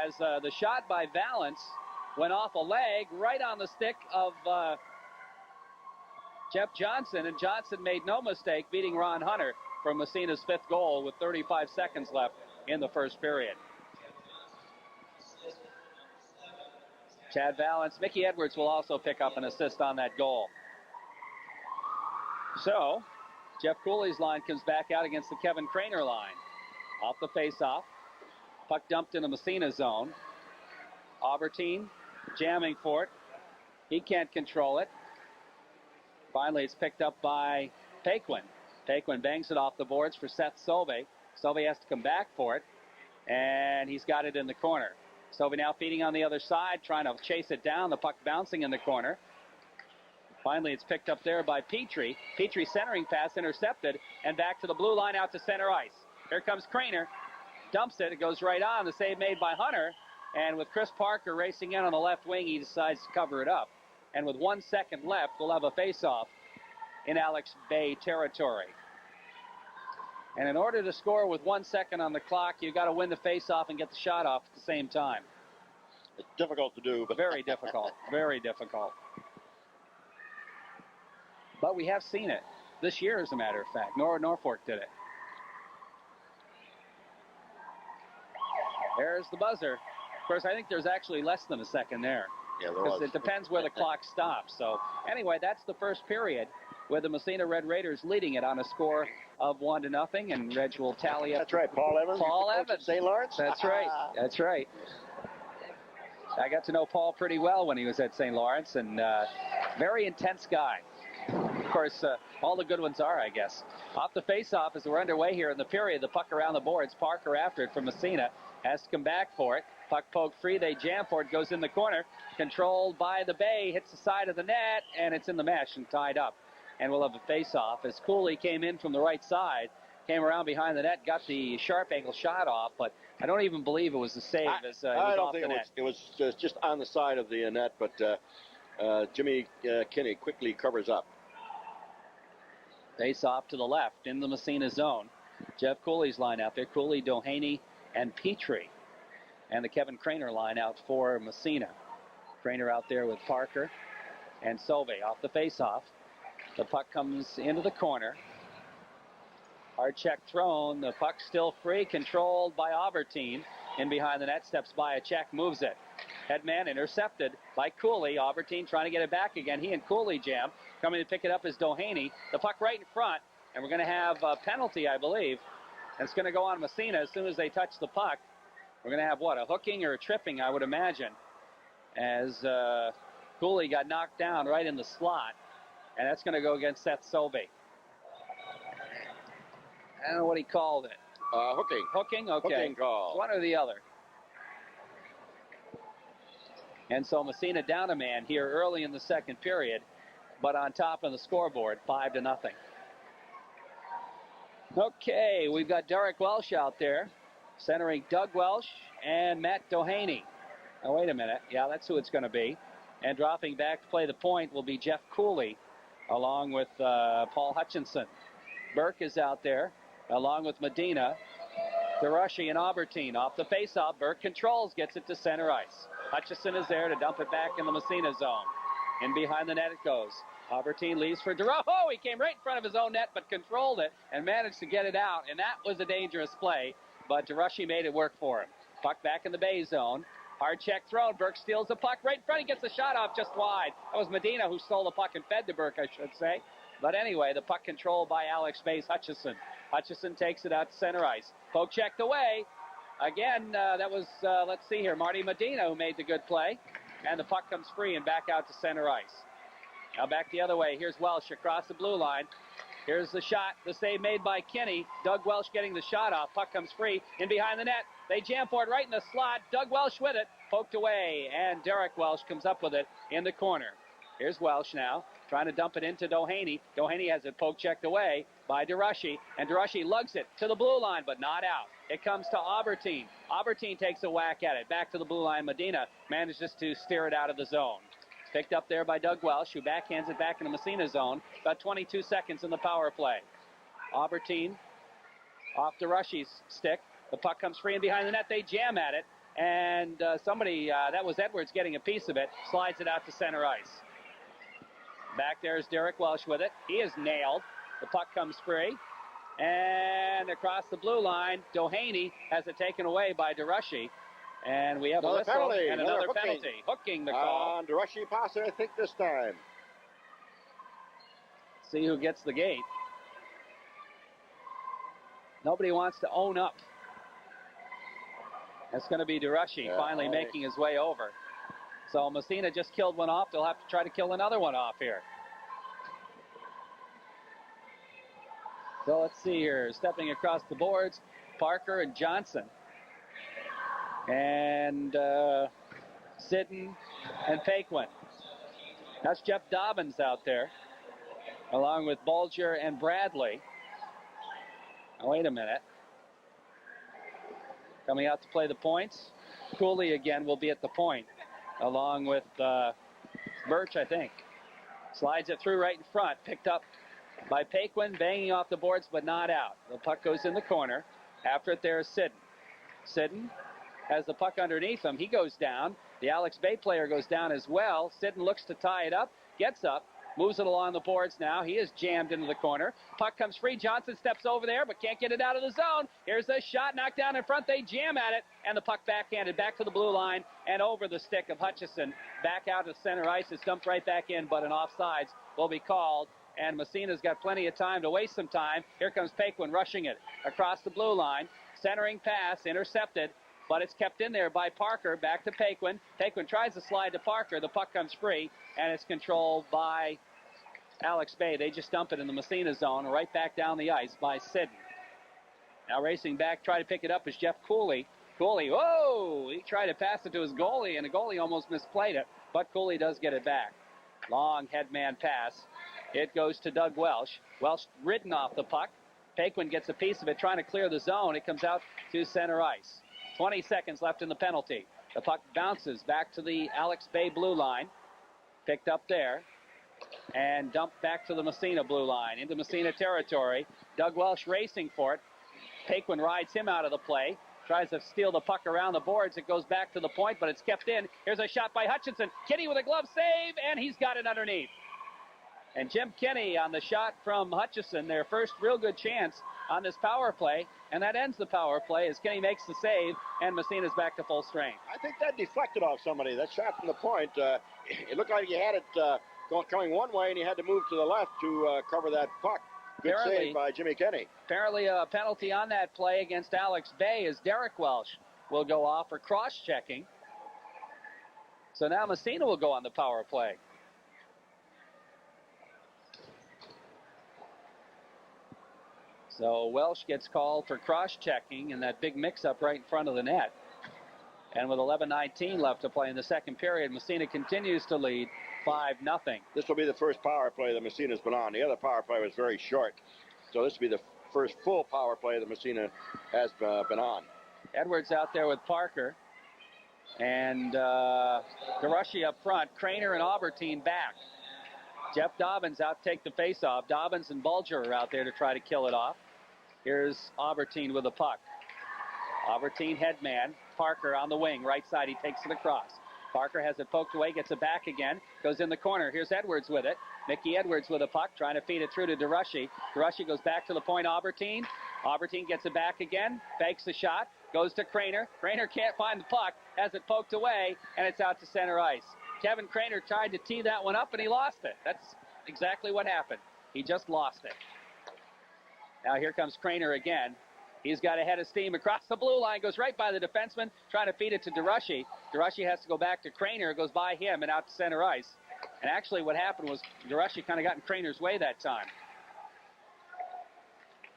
As the shot by Valance went off a leg right on the stick of Jeff Johnson, and Johnson made no mistake beating Ron Hunter for Massena's 5th goal with 35 seconds left in the first period. Chad Valance. Mickey Edwards will also pick up an assist on that goal. So, Jeff Cooley's line comes back out against the Kevin Craner line. Off the face-off. Puck dumped in the Massena zone. Albertine jamming for it. He can't control it. Finally, it's picked up by Paquin. Paquin bangs it off the boards for Seth Sauvé. Sauvé has to come back for it, and he's got it in the corner. Sauvé now feeding on the other side, trying to chase it down. The puck bouncing in the corner. Finally, it's picked up there by Petrie. Petrie centering pass intercepted, and back to the blue line out to center ice. Here comes Craner. Dumps it. It goes right on. The save made by Hunter. And with Chris Parker racing in on the left wing, he decides to cover it up. And with 1 second left, we'll have a face-off in Alex Bay territory. And in order to score with 1 second on the clock, you've got to win the face-off and get the shot off at the same time. It's difficult to do, but very difficult. Very difficult. But we have seen it this year, as a matter of fact. Norfolk did it. There's the buzzer. Of course, I think there's actually less than a second there. Yeah, there was. Because it depends where the clock stops. So, anyway, that's the first period with the Massena Red Raiders leading it on a score of 1-0. And Reg will tally up. That's right, Paul Evans. Paul Evans. St. Lawrence. That's right. That's right. I got to know Paul pretty well when he was at St. Lawrence, and very intense guy. Of course, all the good ones are, I guess. Off the face-off as we're underway here in the period. The puck around the boards. Parker after it from Massena. Has to come back for it. Puck poked free. They jam for it. Goes in the corner. Controlled by the Bay. Hits the side of the net. And it's in the mesh and tied up. And we'll have a face-off as Cooley came in from the right side. Came around behind the net. Got the sharp angle shot off. But I don't even believe it was a save as it was off the net. It was just on the side of the net. But Jimmy Kinney quickly covers up. Face off to the left in the Massena zone. Jeff Cooley's line out there. Cooley, Doheny, and Petrie. And the Kevin Craner line out for Massena. Craner out there with Parker and Sauvé off the face-off. The puck comes into the corner. Hard check thrown. The puck still free. Controlled by Albertine. In behind the net. Steps by a check. Moves it. Headman intercepted by Cooley. Albertine trying to get it back again. He and Cooley jam. Coming to pick it up is Doheny. The puck right in front. And we're going to have a penalty, I believe. And it's going to go on Massena as soon as they touch the puck. We're going to have, what, a hooking or a tripping, I would imagine. As Cooley got knocked down right in the slot. And that's going to go against Seth Sauvé. I don't know what he called it. Hooking. Hooking? Okay. Hooking call. One or the other. And so Massena down a man here early in the second period, but on top of the scoreboard, 5-0. Okay, we've got Derek Welsh out there, centering Doug Welsh and Matt Doheny. Oh, wait a minute. Yeah, that's who it's going to be. And dropping back to play the point will be Jeff Cooley, along with Paul Hutchinson. Burke is out there, along with Medina. DeRushy and Albertine off the face-off. Burke controls, gets it to center ice. Hutchison is there to dump it back in the Massena zone. In behind the net it goes. Albertine leaves for DeRushy. Oh, he came right in front of his own net, but controlled it and managed to get it out. And that was a dangerous play, but DeRushy made it work for him. Puck back in the Bay zone. Hard check thrown. Burke steals the puck right in front. He gets the shot off just wide. That was Medina who stole the puck and fed to Burke, I should say. But anyway, the puck controlled by Alex Bay's Hutchison. Hutchison takes it out to center ice. Poke checked away. Again, that was, let's see here, Marty Medina who made the good play. And the puck comes free and back out to center ice. Now back the other way. Here's Welsh across the blue line. Here's the shot. The save made by Kinney. Doug Welsh getting the shot off. Puck comes free. In behind the net. They jam for it right in the slot. Doug Welsh with it. Poked away. And Derek Welsh comes up with it in the corner. Here's Welsh now. Trying to dump it into Doheny. Doheny has it poke checked away by DeRushy. And DeRushy lugs it to the blue line, but not out. It comes to Albertine. Albertine takes a whack at it. Back to the blue line. Medina manages to steer it out of the zone. Picked up there by Doug Welsh, who backhands it back in the Massena zone. About 22 seconds in the power play. Albertine off DeRushy's stick. The puck comes free and behind the net. They jam at it. And somebody, that was Edwards getting a piece of it, slides it out to center ice. Back there is Derek Welsh with it. He is nailed. The puck comes free. And across the blue line, Doheny has it taken away by DeRushy. And we have a whistle penalty, and another penalty. Hooking the call. On Durushi Pasa, I think this time. See who gets the gate. Nobody wants to own up. That's going to be Durushi finally making his way over. So Massena just killed one off. They'll have to try to kill another one off here. So let's see here. Stepping across the boards, Parker and Johnson. And Sitten and Paquin. That's Jeff Dobbins out there, along with Bulger and Bradley. Now, wait a minute. Coming out to play the points. Cooley again will be at the point, along with Birch, I think. Slides it through right in front. Picked up by Paquin, banging off the boards, but not out. The puck goes in the corner. After it, there's Sitten. Sitten has the puck underneath him. He goes down. The Alex Bay player goes down as well. Sitten looks to tie it up, gets up, moves it along the boards now. He is jammed into the corner. Puck comes free. Johnson steps over there, but can't get it out of the zone. Here's a shot knocked down in front. They jam at it, and the puck backhanded back to the blue line and over the stick of Hutchison. Back out to center ice. It's dumped right back in, but an offsides will be called. And Massena's got plenty of time to waste some time. Here comes Paquin rushing it across the blue line. Centering pass, intercepted, but it's kept in there by Parker. Back to Paquin. Paquin tries to slide to Parker. The puck comes free, and it's controlled by Alex Bay. They just dump it in the Massena zone, right back down the ice by Sitten. Now racing back, try to pick it up is Jeff Cooley. Cooley, whoa! He tried to pass it to his goalie, and the goalie almost misplayed it, but Cooley does get it back. Long headman pass. It goes to Doug Welsh. Welsh ridden off the puck. Paquin gets a piece of it, trying to clear the zone. It comes out to center ice. 20 seconds left in the penalty. The puck bounces back to the Alex Bay blue line. Picked up there. And dumped back to the Massena blue line. Into Massena territory. Doug Welsh racing for it. Paquin rides him out of the play. Tries to steal the puck around the boards. It goes back to the point, but it's kept in. Here's a shot by Hutchinson. Kinney with a glove save, and he's got it underneath. And Jim Kinney on the shot from Hutchison, their first real good chance on this power play, and that ends the power play as Kinney makes the save, and Massena's back to full strength. I think that deflected off somebody. That shot from the point, it looked like he had it coming one way, and he had to move to the left to cover that puck. Good save by Jimmy Kinney. Apparently a penalty on that play against Alex Bay as Derek Welsh will go off for cross-checking. So now Massena will go on the power play. So Welsh gets called for cross-checking in that big mix-up right in front of the net. And with 11:19 left to play in the second period, Massena continues to lead 5-0. This will be the first power play that Massena's been on. The other power play was very short. So this will be the first full power play that Massena has been on. Edwards out there with Parker. And Durushi up front. Craner and Albertine back. Jeff Dobbins out to take the face-off. Dobbins and Bulger are out there to try to kill it off. Here's Albertine with the puck. Albertine headman. Parker on the wing. Right side, he takes it across. Parker has it poked away, gets it back again. Goes in the corner. Here's Edwards with it. Mickey Edwards with a puck, trying to feed it through to Durushi. Durushi goes back to the point, Albertine. Albertine gets it back again. Fakes the shot. Goes to Craner. Craner can't find the puck. Has it poked away, and it's out to center ice. Kevin Craner tried to tee that one up, and he lost it. That's exactly what happened. He just lost it. Now here comes Craner again. He's got a head of steam across the blue line, goes right by the defenseman, trying to feed it to Durushi. Durushi has to go back to Craner, goes by him and out to center ice. And actually what happened was Durushi kind of got in Craner's way that time.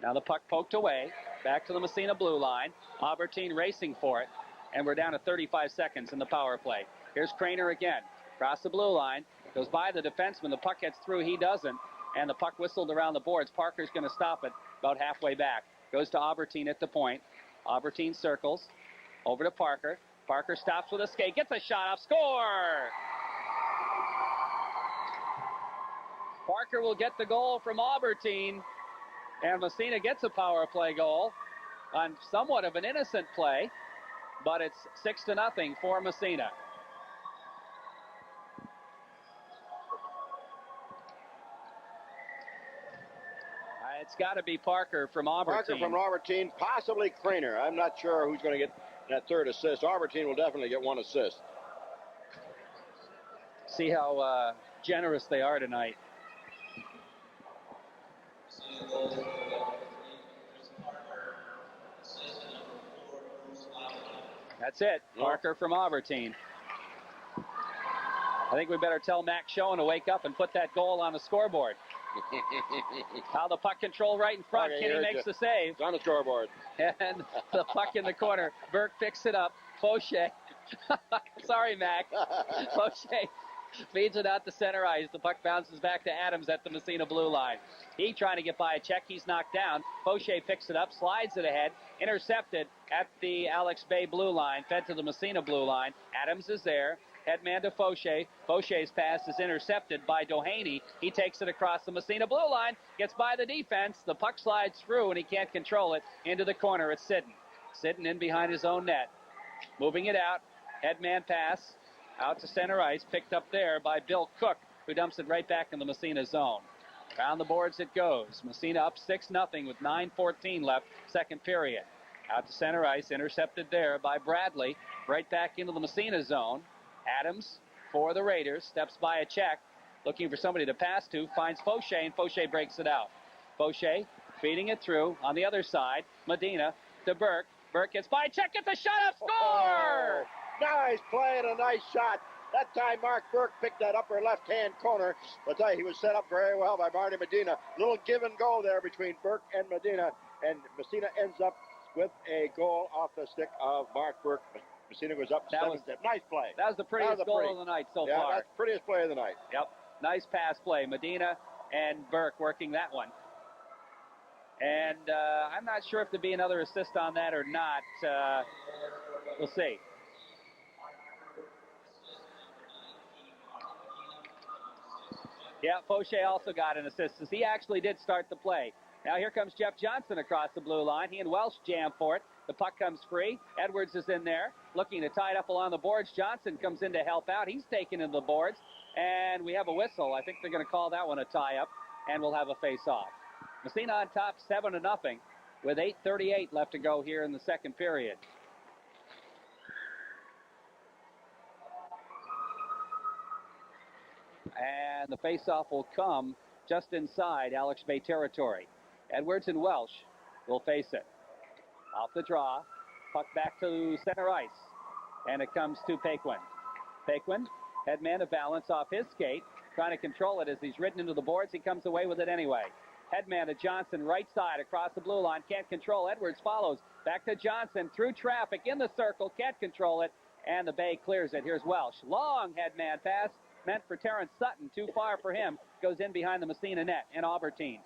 Now the puck poked away, back to the Massena blue line. Albertine racing for it, and we're down to 35 seconds in the power play. Here's Craner again, across the blue line, goes by the defenseman. The puck gets through, he doesn't, and the puck whistled around the boards. Parker's going to stop it about halfway back. Goes to Albertine at the point. Albertine circles. Over to Parker. Parker stops with a skate. Gets a shot off. Score! Parker will get the goal from Albertine. And Massena gets a power play goal on somewhat of an innocent play. But it's 6-0 for Massena. It's got to be Parker from Albertine. Parker from Albertine, possibly Craner. I'm not sure who's going to get that third assist. Albertine will definitely get one assist. See how generous they are tonight. That's it. Parker from Albertine. I think we better tell Mac Schoen to wake up and put that goal on the scoreboard. How the puck control right in front. Okay, Kenny makes the save. It's on the scoreboard. And the puck in the corner. Burke picks it up. Fauché. Sorry, Mac. Fauché feeds it out to center ice. The puck bounces back to Adams at the Massena blue line. He trying to get by a check. He's knocked down. Fauché picks it up, slides it ahead, intercepted at the Alex Bay blue line, fed to the Massena blue line. Adams is there. Headman to Fauché. Fauché's pass is intercepted by Doheny. He takes it across the Massena blue line, gets by the defense. The puck slides through, and he can't control it. Into the corner, it's Sidden. Sidden in behind his own net. Moving it out. Headman pass out to center ice, picked up there by Bill Cook, who dumps it right back in the Massena zone. Around the boards it goes. Massena up 6-0 with 9:14 left, second period. Out to center ice, intercepted there by Bradley. Right back into the Massena zone. Adams for the Raiders, steps by a check, looking for somebody to pass to, finds Fauché, and Fauché breaks it out. Fauché feeding it through on the other side. Medina to Burke. Burke gets by a check, gets a shot up, score! Nice play and a nice shot. That time Mark Burke picked that upper left-hand corner. I'll tell you, he was set up very well by Marty Medina. Little give and go there between Burke and Medina, and Massena ends up with a goal off the stick of Mark Burke. Massena goes up 7-0. Nice play. That was the prettiest goal of the night so far. Yeah, that's the prettiest play of the night. Yep. Nice pass play. Medina and Burke working that one. And I'm not sure if there'll be another assist on that or not. We'll see. Yeah, Fauché also got an assist. He actually did start the play. Now here comes Jeff Johnson across the blue line. He and Welsh jam for it. The puck comes free. Edwards is in there, looking to tie it up along the boards. Johnson comes in to help out. He's taken into the boards, and we have a whistle. I think they're going to call that one a tie-up, and we'll have a face-off. Massena on top 7-0 with 8:38 left to go here in the second period. And the face-off will come just inside Alex Bay territory. Edwards and Welsh will face it. Off the draw, puck back to center ice, and it comes to Paquin. Paquin, headman of balance off his skate, trying to control it as he's ridden into the boards. He comes away with it anyway. Headman to Johnson, right side across the blue line, can't control. Edwards follows, back to Johnson, through traffic, in the circle, can't control it, and the Bay clears it. Here's Welsh. Long headman pass, meant for Terrence Sutton, too far for him, goes in behind the Massena net, and Albertine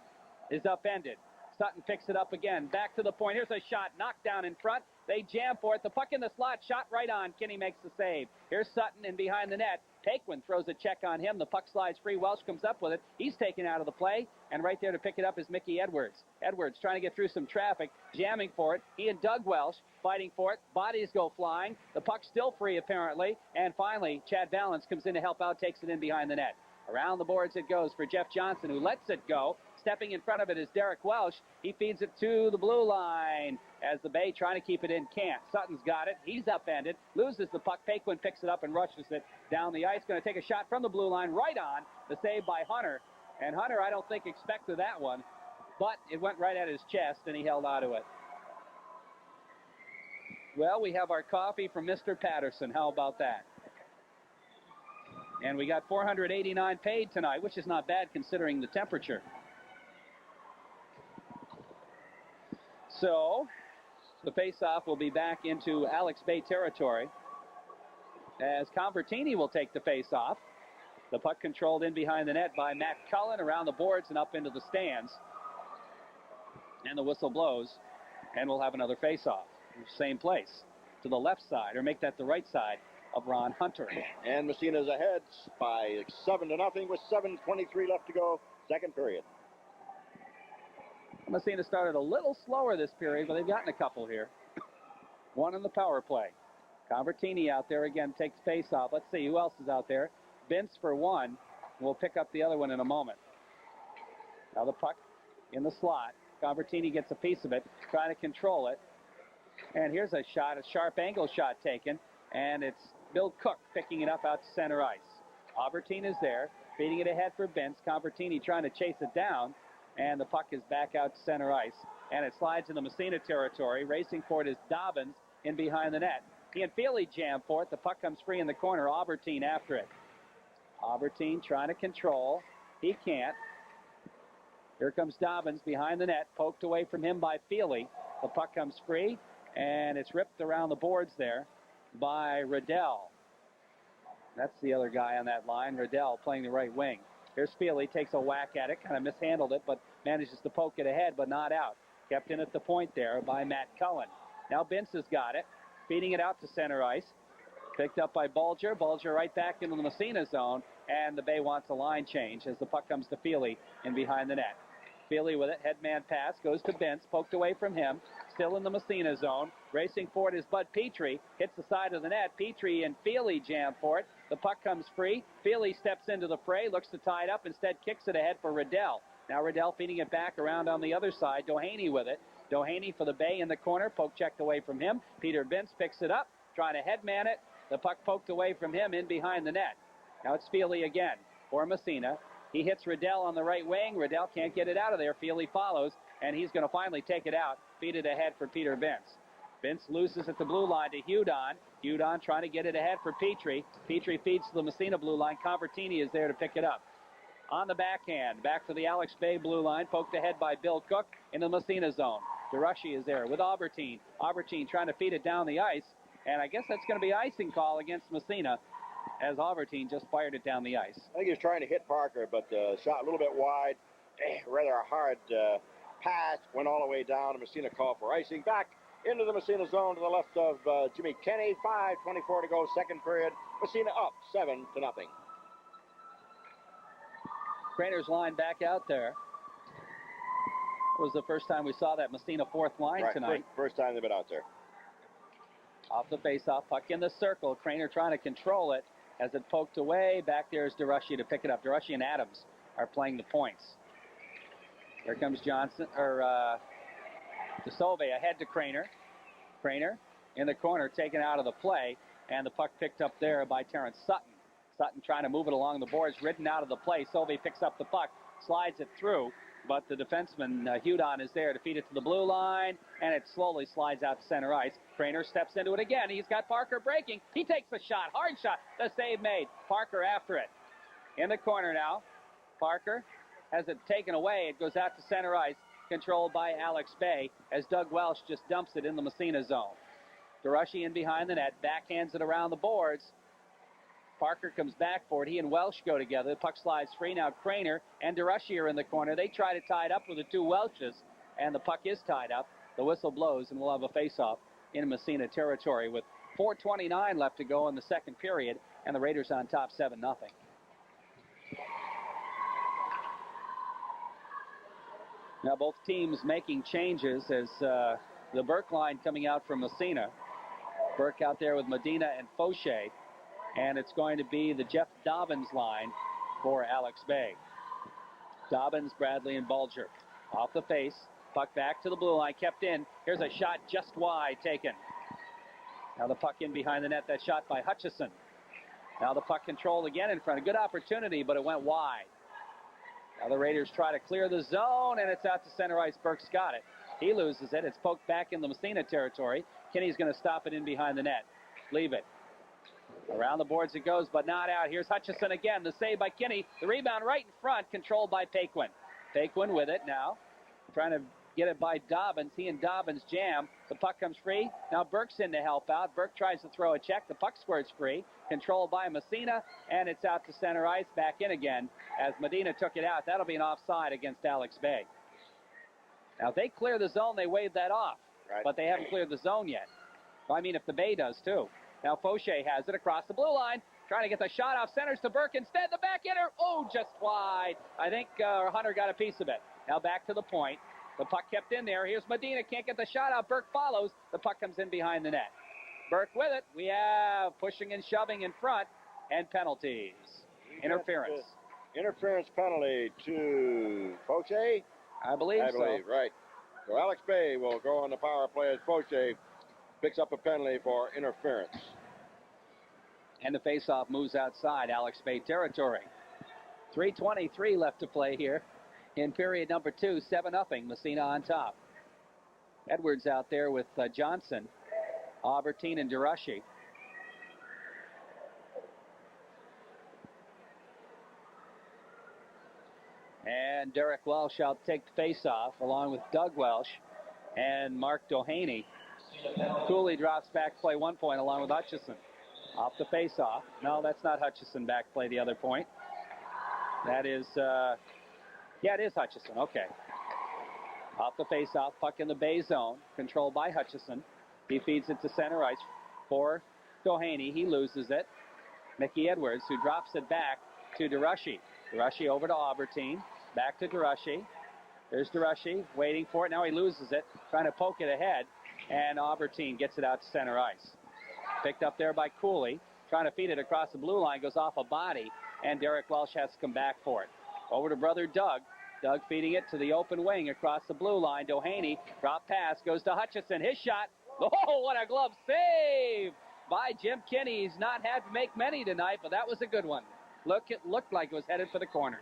is upended. Sutton picks it up again, back to the point. Here's a shot, knocked down in front. They jam for it. The puck in the slot, shot right on. Kinney makes the save. Here's Sutton in behind the net. Paquin throws a check on him. The puck slides free. Welsh comes up with it. He's taken out of the play, and right there to pick it up is Mickey Edwards. Edwards trying to get through some traffic, jamming for it. He and Doug Welsh fighting for it. Bodies go flying. The puck's still free, apparently. And finally, Chad Valance comes in to help out, takes it in behind the net. Around the boards it goes for Jeff Johnson, who lets it go. Stepping in front of it is Derek Welsh. He feeds it to the blue line as the Bay trying to keep it in can't. Sutton's got it. He's upended. Loses the puck. Paquin picks it up and rushes it down the ice. Going to take a shot from the blue line right on. The save by Hunter. And Hunter, I don't think, expected that one. But it went right at his chest, and he held on to it. Well, we have our coffee from Mr. Patterson. How about that? And we got $489 paid tonight, which is not bad considering the temperature. So, the face-off will be back into Alex Bay territory as Convertini will take the face-off. The puck controlled in behind the net by Matt Cullen, around the boards and up into the stands. And the whistle blows, and we'll have another face-off. Same place, to the left side, or make that the right side of Ron Hunter. And Massena's ahead by 7-0 with 7:23 left to go, second period. Massena started a little slower this period, but they've gotten a couple here. One in the power play. Convertini out there again, takes face off. Let's see who else is out there. Vince for one. We'll pick up the other one in a moment. Now the puck in the slot. Convertini gets a piece of it, trying to control it. And here's a shot, a sharp angle shot taken, and it's Bill Cook picking it up out to center ice. Albertine is there, feeding it ahead for Vince. Convertini trying to chase it down, and the puck is back out to center ice. And it slides in the Massena territory. Racing for it is Dobbins in behind the net. He and Feely jam for it. The puck comes free in the corner. Albertine after it. Albertine trying to control. He can't. Here comes Dobbins behind the net, poked away from him by Feely. The puck comes free, and it's ripped around the boards there by Riddell. That's the other guy on that line, Riddell, playing the right wing. Here's Feely, takes a whack at it, kind of mishandled it, but manages to poke it ahead, but not out. Kept in at the point there by Matt Cullen. Now Vince has got it, feeding it out to center ice. Picked up by Bulger. Bulger right back into the Massena zone, and the Bay wants a line change as the puck comes to Feely in behind the net. Feely with it, headman pass, goes to Vince, poked away from him, still in the Massena zone. Racing for it is Bud Petrie, hits the side of the net. Petrie and Feely jam for it. The puck comes free. Feely steps into the fray, looks to tie it up, instead kicks it ahead for Riddell. Now Riddell feeding it back around on the other side. Doheny with it. Doheny for the Bay in the corner, poke checked away from him. Peter Vince picks it up, trying to headman it. The puck poked away from him in behind the net. Now it's Feely again for Massena. He hits Riddell on the right wing. Riddell can't get it out of there. Feely follows, and he's going to finally take it out. Feed it ahead for Peter Vince. Vince loses at the blue line to Hudon. Hudon trying to get it ahead for Petrie. Petrie feeds to the Massena blue line. Convertini is there to pick it up. On the backhand, back to the Alex Bay blue line, poked ahead by Bill Cook in the Massena zone. DeRushy is there with Albertine. Albertine trying to feed it down the ice, and I guess that's going to be icing call against Massena, as Albertine just fired it down the ice. I think he was trying to hit Parker, but shot a little bit wide. Rather a hard pass. Went all the way down. Massena called for icing. Back into the Massena zone to the left of Jimmy Kenny. 5:24 to go, second period. Massena up 7-0. Craner's line back out there. It was the first time we saw that Massena fourth line tonight. First time they've been out there. Off the face-off, puck in the circle. Craner trying to control it as it poked away. Back there is DeRushy to pick it up. DeRushy and Adams are playing the points. Here comes Johnson, or DeSauve ahead to Craner. Craner in the corner, taken out of the play, and the puck picked up there by Terrence Sutton. Sutton trying to move it along the boards, ridden out of the play. Sauve picks up the puck, slides it through, but the defenseman, Hudon, is there to feed it to the blue line, and it slowly slides out to center ice. Craner steps into it again. He's got Parker breaking. He takes the shot, hard shot. The save made. Parker after it. In the corner now. Parker has it taken away. It goes out to center ice, controlled by Alex Bay, as Doug Welsh just dumps it in the Massena zone. DeRushy in behind the net, backhands it around the boards. Parker comes back for it. He and Welsh go together. The puck slides free. Now Craner and DeRushy are in the corner. They try to tie it up with the two Welshes, and the puck is tied up. The whistle blows, and we'll have a face-off in Massena territory with 4:29 left to go in the second period, and the Raiders on top 7-0. Now both teams making changes as the Burke line coming out from Massena. Burke out there with Medina and Fauché. And it's going to be the Jeff Dobbins line for Alex Bay. Dobbins, Bradley, and Bulger. Off the face. Puck back to the blue line. Kept in. Here's a shot just wide taken. Now the puck in behind the net. That shot by Hutchison. Now the puck controlled again in front. A good opportunity, but it went wide. Now the Raiders try to clear the zone, and it's out to center ice. Burke's got it. He loses it. It's poked back in the Massena territory. Kenny's going to stop it in behind the net. Leave it. Around the boards it goes, but not out. Here's Hutchison again. The save by Kinney. The rebound right in front, controlled by Paquin. Paquin with it now. Trying to get it by Dobbins. He and Dobbins jam. The puck comes free. Now Burke's in to help out. Burke tries to throw a check. The puck squirts free. Controlled by Massena, and it's out to center ice. Back in again as Medina took it out. That'll be an offside against Alex Bay. Now, if they clear the zone, they wave that off. Right. But they haven't cleared the zone yet. I mean, if the Bay does, too. Now Fauché has it across the blue line, trying to get the shot off centers to Burke. Instead, the back hitter, just wide. I think Hunter got a piece of it. Now back to the point. The puck kept in there. Here's Medina, can't get the shot out. Burke follows. The puck comes in behind the net. Burke with it. We have pushing and shoving in front, and penalties. Interference. Interference penalty to Fauché? I believe so. Right. So Alex Bay will go on the power play as Fauché picks up a penalty for interference. And the faceoff moves outside Alex Bay territory. 3:23 left to play here in period number 2. 7-0, Massena on top. Edwards out there with Johnson, Albertine, and DeRushy. And Derek Welsh out to take the faceoff along with Doug Welsh and Mark Doheny. Cooley drops back play 1 point along with Hutchison. Off the faceoff. No, that's not Hutchison back play the other point. That is, yeah, it is Hutchison. Okay. Off the faceoff, puck in the Bay zone, controlled by Hutchison. He feeds it to center ice for Doheny. He loses it. Mickey Edwards, who drops it back to DeRushy. DeRushy over to Albertine. Back to DeRushy. There's DeRushy waiting for it. Now he loses it, trying to poke it ahead. And Albertine gets it out to center ice. Picked up there by Cooley. Trying to feed it across the blue line. Goes off a body. And Derek Welsh has to come back for it. Over to brother Doug. Doug feeding it to the open wing across the blue line. Doheny, drop pass, goes to Hutchison. His shot. Oh, what a glove save by Jim Kinney. He's not had to make many tonight, but that was a good one. It looked like it was headed for the corner.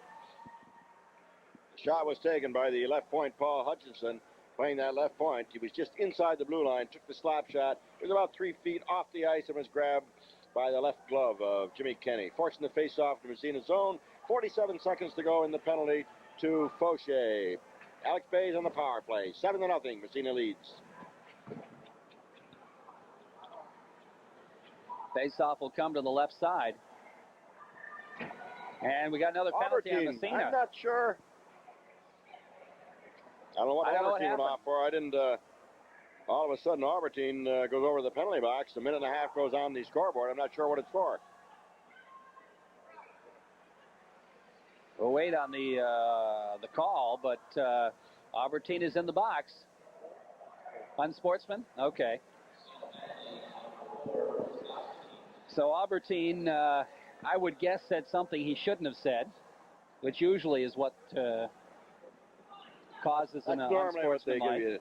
The shot was taken by the left point, Paul Hutchinson, playing that left point. He was just inside the blue line, took the slap shot. It was about 3 feet off the ice and was grabbed by the left glove of Jimmy Kinney. Forcing the face-off to Massena zone. 47 seconds to go in the penalty to Fauché. Alex Bay's on the power play. 7-0, Massena leads. Face-off will come to the left side. And we got another penalty on Massena. I'm not sure. I don't know what Albertine went off for. I didn't. All of a sudden, Albertine goes over the penalty box. A minute and a half goes on the scoreboard. I'm not sure what it's for. We'll wait on the call, but Albertine is in the box. Unsportsman? Okay. So Albertine, I would guess, said something he shouldn't have said, which usually is what causes an unsportsmanlike.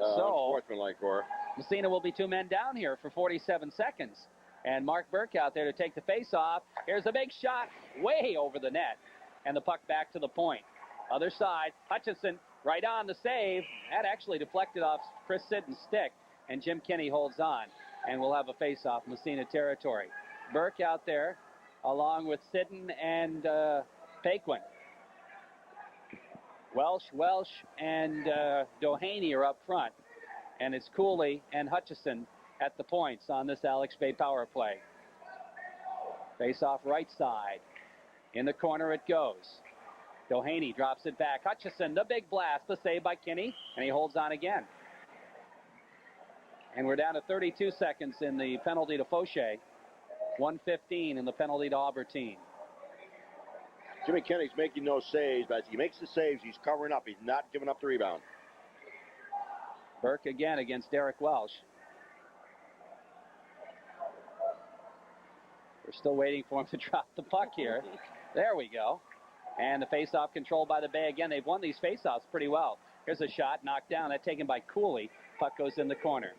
Unsportsmanlike for. Massena will be 2 men down here for 47 seconds. And Mark Burke out there to take the face-off. Here's a big shot way over the net. And the puck back to the point. Other side, Hutchison right on the save. That actually deflected off Chris Sidden's stick. And Jim Kinney holds on. And we'll have a face-off, Massena territory. Burke out there along with Sidden and Paquin. Welsh and Doheny are up front. And it's Cooley and Hutchison at the points on this Alex Bay power play. Face off right side. In the corner it goes. Doheny drops it back. Hutchison, the big blast, the save by Kinney, and he holds on again. And we're down to 32 seconds in the penalty to Fauché. 1:15 in the penalty to Albertine. Jimmy Kinney's making no saves, but as he makes the saves, he's covering up. He's not giving up the rebound. Burke again against Derek Welsh. We're still waiting for him to drop the puck here. There we go. And the face-off controlled by the Bay. Again, they've won these face-offs pretty well. Here's a shot knocked down. That taken by Cooley. Puck goes in the corner.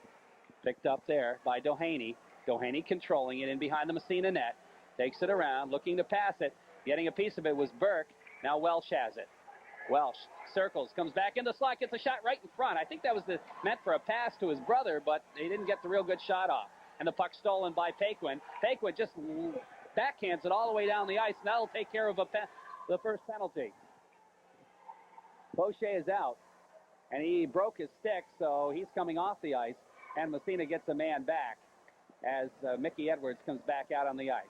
Picked up there by Doheny. Doheny controlling it in behind the Massena net. Takes it around, looking to pass it. Getting a piece of it was Burke. Now Welsh has it. Welsh circles, comes back in the slot, gets a shot right in front. I think that was meant for a pass to his brother, but he didn't get the real good shot off. And the puck stolen by Paquin. Paquin just backhands it all the way down the ice, and that'll take care of the first penalty. Fauché is out, and he broke his stick, so he's coming off the ice, and Massena gets a man back as Mickey Edwards comes back out on the ice.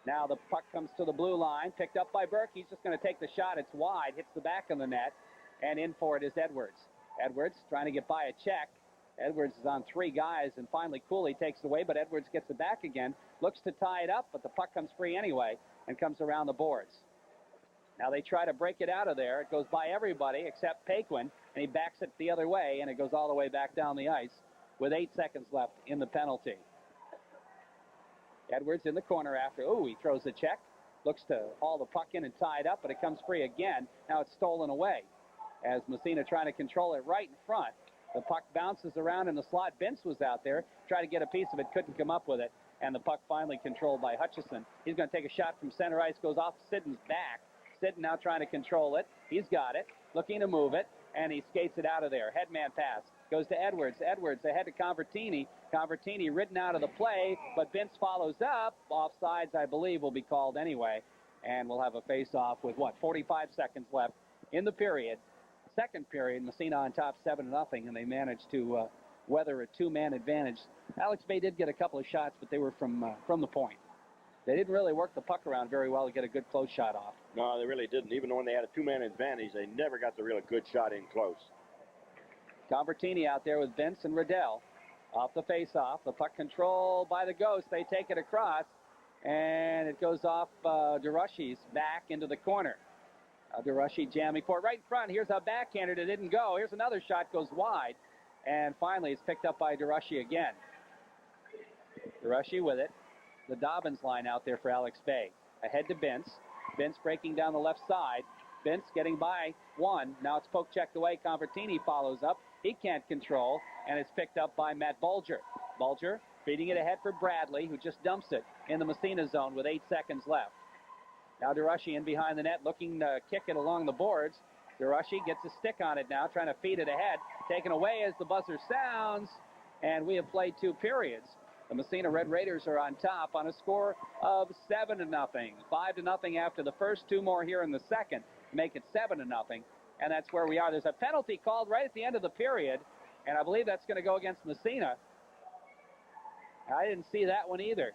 Now the puck comes to the blue line, picked up by Burke. He's just going to take the shot. It's wide, hits the back of the net, and in for it is Edwards. Edwards trying to get by a check. Edwards is on 3 guys, and finally Cooley takes it away, but Edwards gets it back again. Looks to tie it up, but the puck comes free anyway and comes around the boards. Now they try to break it out of there. It goes by everybody except Paquin, and he backs it the other way, and it goes all the way back down the ice with 8 seconds left in the penalty. Edwards in the corner after. Oh, he throws a check. Looks to haul the puck in and tie it up, but it comes free again. Now it's stolen away as Massena trying to control it right in front. The puck bounces around in the slot. Vince was out there, tried to get a piece of it, couldn't come up with it. And the puck finally controlled by Hutchison. He's going to take a shot from center ice, goes off Sidden's back. Sidden now trying to control it. He's got it, looking to move it, and he skates it out of there. Headman pass goes to Edwards. Edwards ahead to Convertini. Convertini ridden out of the play, but Vince follows up. Offsides, I believe, will be called anyway. And we'll have a face-off with, 45 seconds left in the period. Second period, Massena on top 7-0, and they managed to weather a two-man advantage. Alex Bay did get a couple of shots, but they were from the point. They didn't really work the puck around very well to get a good close shot off. No, they really didn't. Even when they had a two-man advantage, they never got the real good shot in close. Convertini out there with Vince and Riddell. Off the face-off. The puck controlled by the Ghost. They take it across, and it goes off DeRushy's back into the corner. DeRushy jamming for it right in front. Here's a backhander that didn't go. Here's another shot, goes wide. And finally, it's picked up by DeRushy again. DeRushy with it. The Dobbins line out there for Alex Bay. Ahead to Vince. Vince breaking down the left side. Vince getting by one. Now it's poke checked away. Convertini follows up. He can't control, and it's picked up by Matt Bulger. Bulger feeding it ahead for Bradley, who just dumps it in the Massena zone with 8 seconds left. Now DeRushy in behind the net, looking to kick it along the boards. DeRushy gets a stick on it now, trying to feed it ahead. Taken away as the buzzer sounds, and we have played 2 periods. The Massena Red Raiders are on top on a score of 7-0. 5-0 after the first, 2 more here in the second, make it 7-0, and that's where we are. There's a penalty called right at the end of the period, and I believe that's going to go against Massena. I didn't see that one either.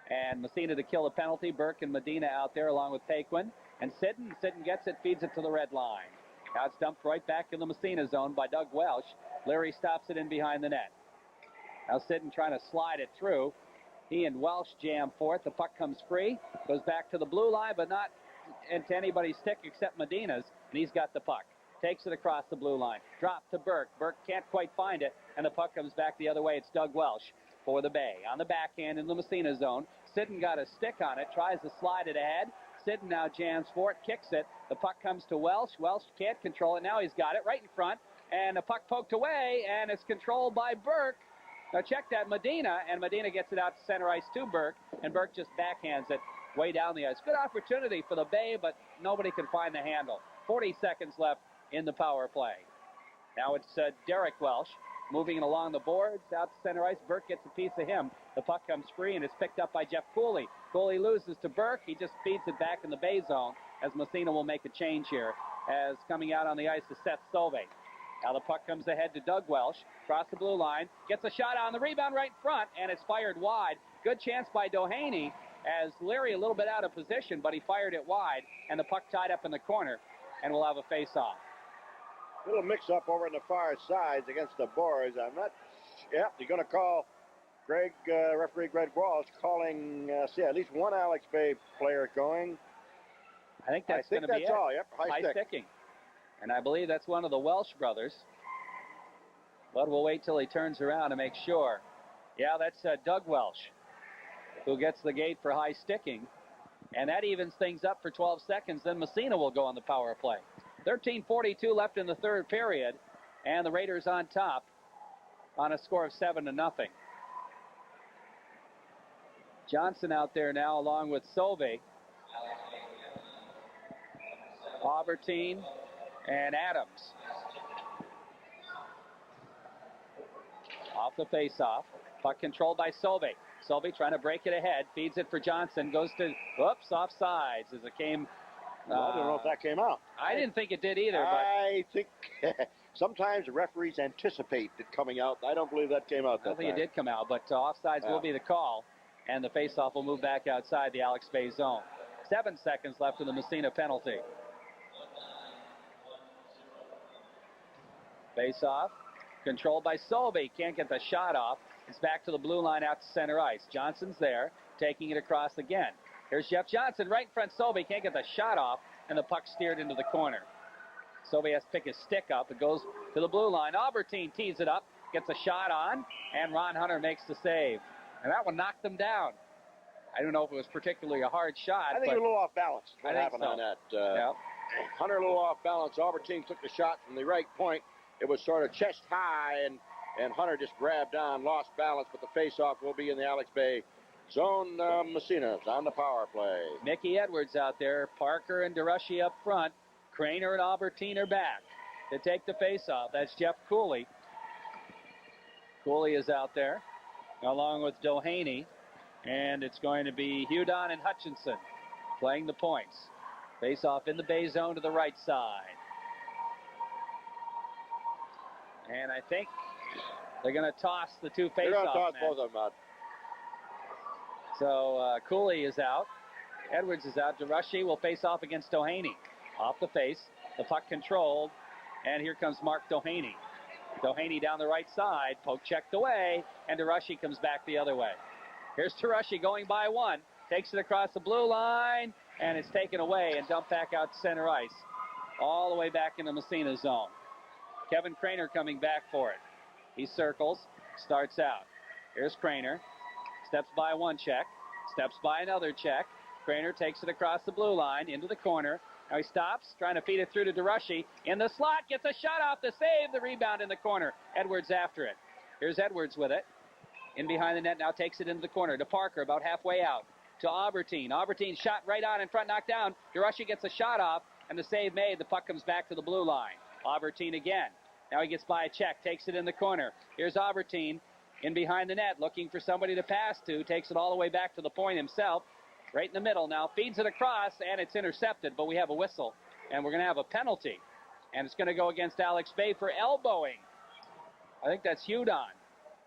And Massena to kill a penalty. Burke and Medina out there along with Paquin. And Sidden gets it, feeds it to the red line. Now it's dumped right back in the Massena zone by Doug Welsh. Leary stops it in behind the net. Now Sidden trying to slide it through. He and Welsh jam for it. The puck comes free. Goes back to the blue line, but not into anybody's stick except Medina's. And he's got the puck. Takes it across the blue line. Drop to Burke. Burke can't quite find it. And the puck comes back the other way. It's Doug Welsh for the Bay. On the backhand in the Massena zone. Sidden got a stick on it. Tries to slide it ahead. Sidden now jams for it. Kicks it. The puck comes to Welsh. Welsh can't control it. Now he's got it right in front. And the puck poked away. And it's controlled by Burke. Now check that, Medina. And Medina gets it out to center ice to Burke. And Burke just backhands it way down the ice. Good opportunity for the Bay, but nobody can find the handle. 40 seconds left in the power play. Now it's Derek Welsh moving it along the boards out to center ice. Burke gets a piece of him. The puck comes free and it's picked up by Jeff Cooley. Cooley loses to Burke. He just feeds it back in the Bay zone as Massena will make a change here. As coming out on the ice is Seth Solvay. Now the puck comes ahead to Doug Welsh. Across the blue line. Gets a shot on the rebound right in front and it's fired wide. Good chance by Doheny as Leary a little bit out of position, but he fired it wide and the puck tied up in the corner and we'll have a face-off. Little mix-up over on the far sides against the boards. I'm not... Yep, you're going to call referee Greg Walsh calling, at least one Alex Bay player going. I think that's going to be it. That's all, yep, high sticking. And I believe that's one of the Welsh brothers. But we'll wait till he turns around to make sure. Yeah, that's Doug Welsh, who gets the gate for high sticking. And that evens things up for 12 seconds. Then Massena will go on the power play. 13:42 left in the third period, and the Raiders on top on a score of 7-0. Johnson out there now along with Solvay, Aubertine, and Adams. Off the face-off, puck controlled by Solvay. Solvay trying to break it ahead, feeds it for Johnson, goes to, whoops, offsides as it came. I don't know if that came out. I didn't think it did either. I think sometimes the referees anticipate it coming out. I don't believe that came out that time. I don't think it did come out, but offsides will be the call, and the faceoff will move back outside the Alex Bay zone. 7 seconds left in the Massena penalty. Faceoff, controlled by Solvay. Can't get the shot off. It's back to the blue line out to center ice. Johnson's there, taking it across again. Here's Jeff Johnson right in front. Solvay can't get the shot off, and the puck steered into the corner. Solvay has to pick his stick up. It goes to the blue line. Aubertine tees it up, gets a shot on, and Ron Hunter makes the save. And that one knocked them down. I don't know if it was particularly a hard shot. I think it was a little off balance. What happened on that? Yep. Hunter a little off balance. Aubertine took the shot from the right point, It was sort of chest high, and Hunter just grabbed on, lost balance, but the face-off will be in the Alex Bay zone. Massena on the power play. Mickey Edwards out there, Parker and DeRushy up front. Craner and Albertine are back to take the face-off. That's Jeff Cooley. Cooley is out there, along with Doheny. And it's going to be Hudon and Hutchinson playing the points. Face-off in the Bay zone to the right side. And I think they're going to toss the two face-off men. They're going to toss both of them out. So Cooley is out. Edwards is out. DeRushy will face off against Doheny. Off the face. The puck controlled. And here comes Mark Doheny. Doheny down the right side. Poke checked away. And DeRushy comes back the other way. Here's DeRushy going by one. Takes it across the blue line. And it's taken away and dumped back out to center ice. All the way back in the Massena zone. Kevin Craner coming back for it. He circles. Starts out. Here's Craner. Steps by one check. Steps by another check. Craner takes it across the blue line into the corner. Now he stops, trying to feed it through to DeRushy. In the slot, gets a shot off the save. The rebound in the corner. Edwards after it. Here's Edwards with it. In behind the net, now takes it into the corner to Parker, about halfway out. To Albertine. Albertine shot right on in front, knocked down. DeRushy gets a shot off, and the save made. The puck comes back to the blue line. Albertine again. Now he gets by a check, takes it in the corner. Here's Albertine in behind the net, looking for somebody to pass to. Takes it all the way back to the point himself. Right in the middle now. Feeds it across, and it's intercepted, but we have a whistle. And we're going to have a penalty. And it's going to go against Alex Bay for elbowing. I think that's Hudon.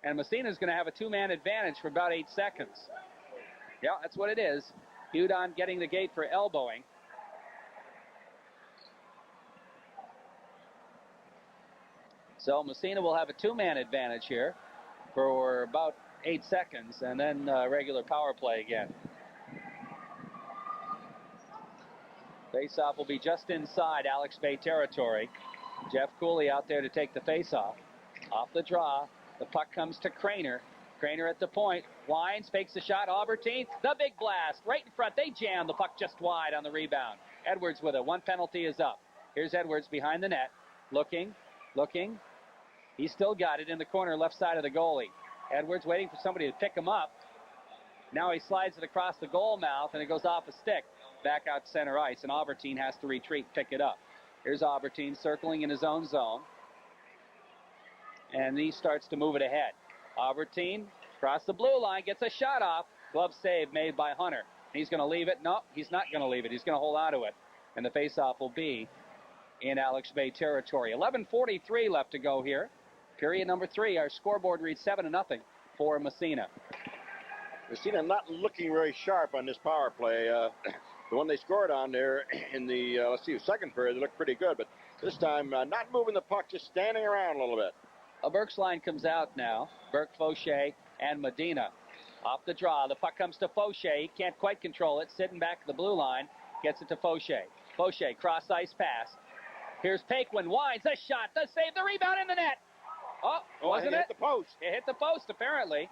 And Massena's going to have a two-man advantage for about 8 seconds. Yeah, that's what it is. Hudon getting the gate for elbowing. So Massena will have a two-man advantage here for about 8 seconds, and then regular power play again. Face-off will be just inside Alex Bay territory. Jeff Cooley out there to take the face-off. Off the draw. The puck comes to Craner. Craner at the point. Winds, fakes the shot. Albertine, the big blast. Right in front. They jam. The puck just wide on the rebound. Edwards with it. One penalty is up. Here's Edwards behind the net. Looking. He's still got it in the corner left side of the goalie. Edwards waiting for somebody to pick him up. Now he slides it across the goal mouth, and it goes off a stick. Back out to center ice, and Albertine has to retreat, pick it up. Here's Albertine circling in his own zone. And he starts to move it ahead. Albertine, across the blue line, gets a shot off. Glove save made by Hunter. He's going to leave it. No, he's not going to leave it. He's going to hold on to it. And the faceoff will be in Alex Bay territory. 11:43 left to go here. Period number 3. Our scoreboard reads 7-0 for Massena. Massena not looking very sharp on this power play. The one they scored on there in the, second period, they looked pretty good. But this time, not moving the puck, just standing around a little bit. Burke's line comes out now. Burke, Fauché, and Medina. Off the draw, the puck comes to Fauché. He can't quite control it. Sitting back at the blue line, gets it to Fauché. Fauché, cross-ice pass. Here's Paquin, winds, a shot, the save, the rebound in the net. Oh, wasn't it? Hit the post. It hit the post, apparently.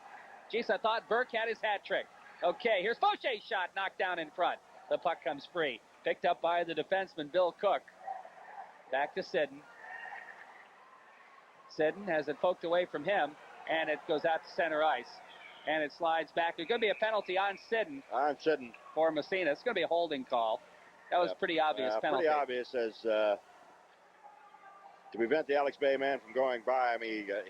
Jeez, I thought Burke had his hat trick. Okay, here's Fauché's shot, knocked down in front. The puck comes free. Picked up by the defenseman, Bill Cook. Back to Sidden. Sidden has it poked away from him, and it goes out to center ice. And it slides back. There's going to be a penalty on Sidden. For Massena. It's going to be a holding call. That was pretty obvious penalty. Pretty obvious as to prevent the Alex Bay man from going by him.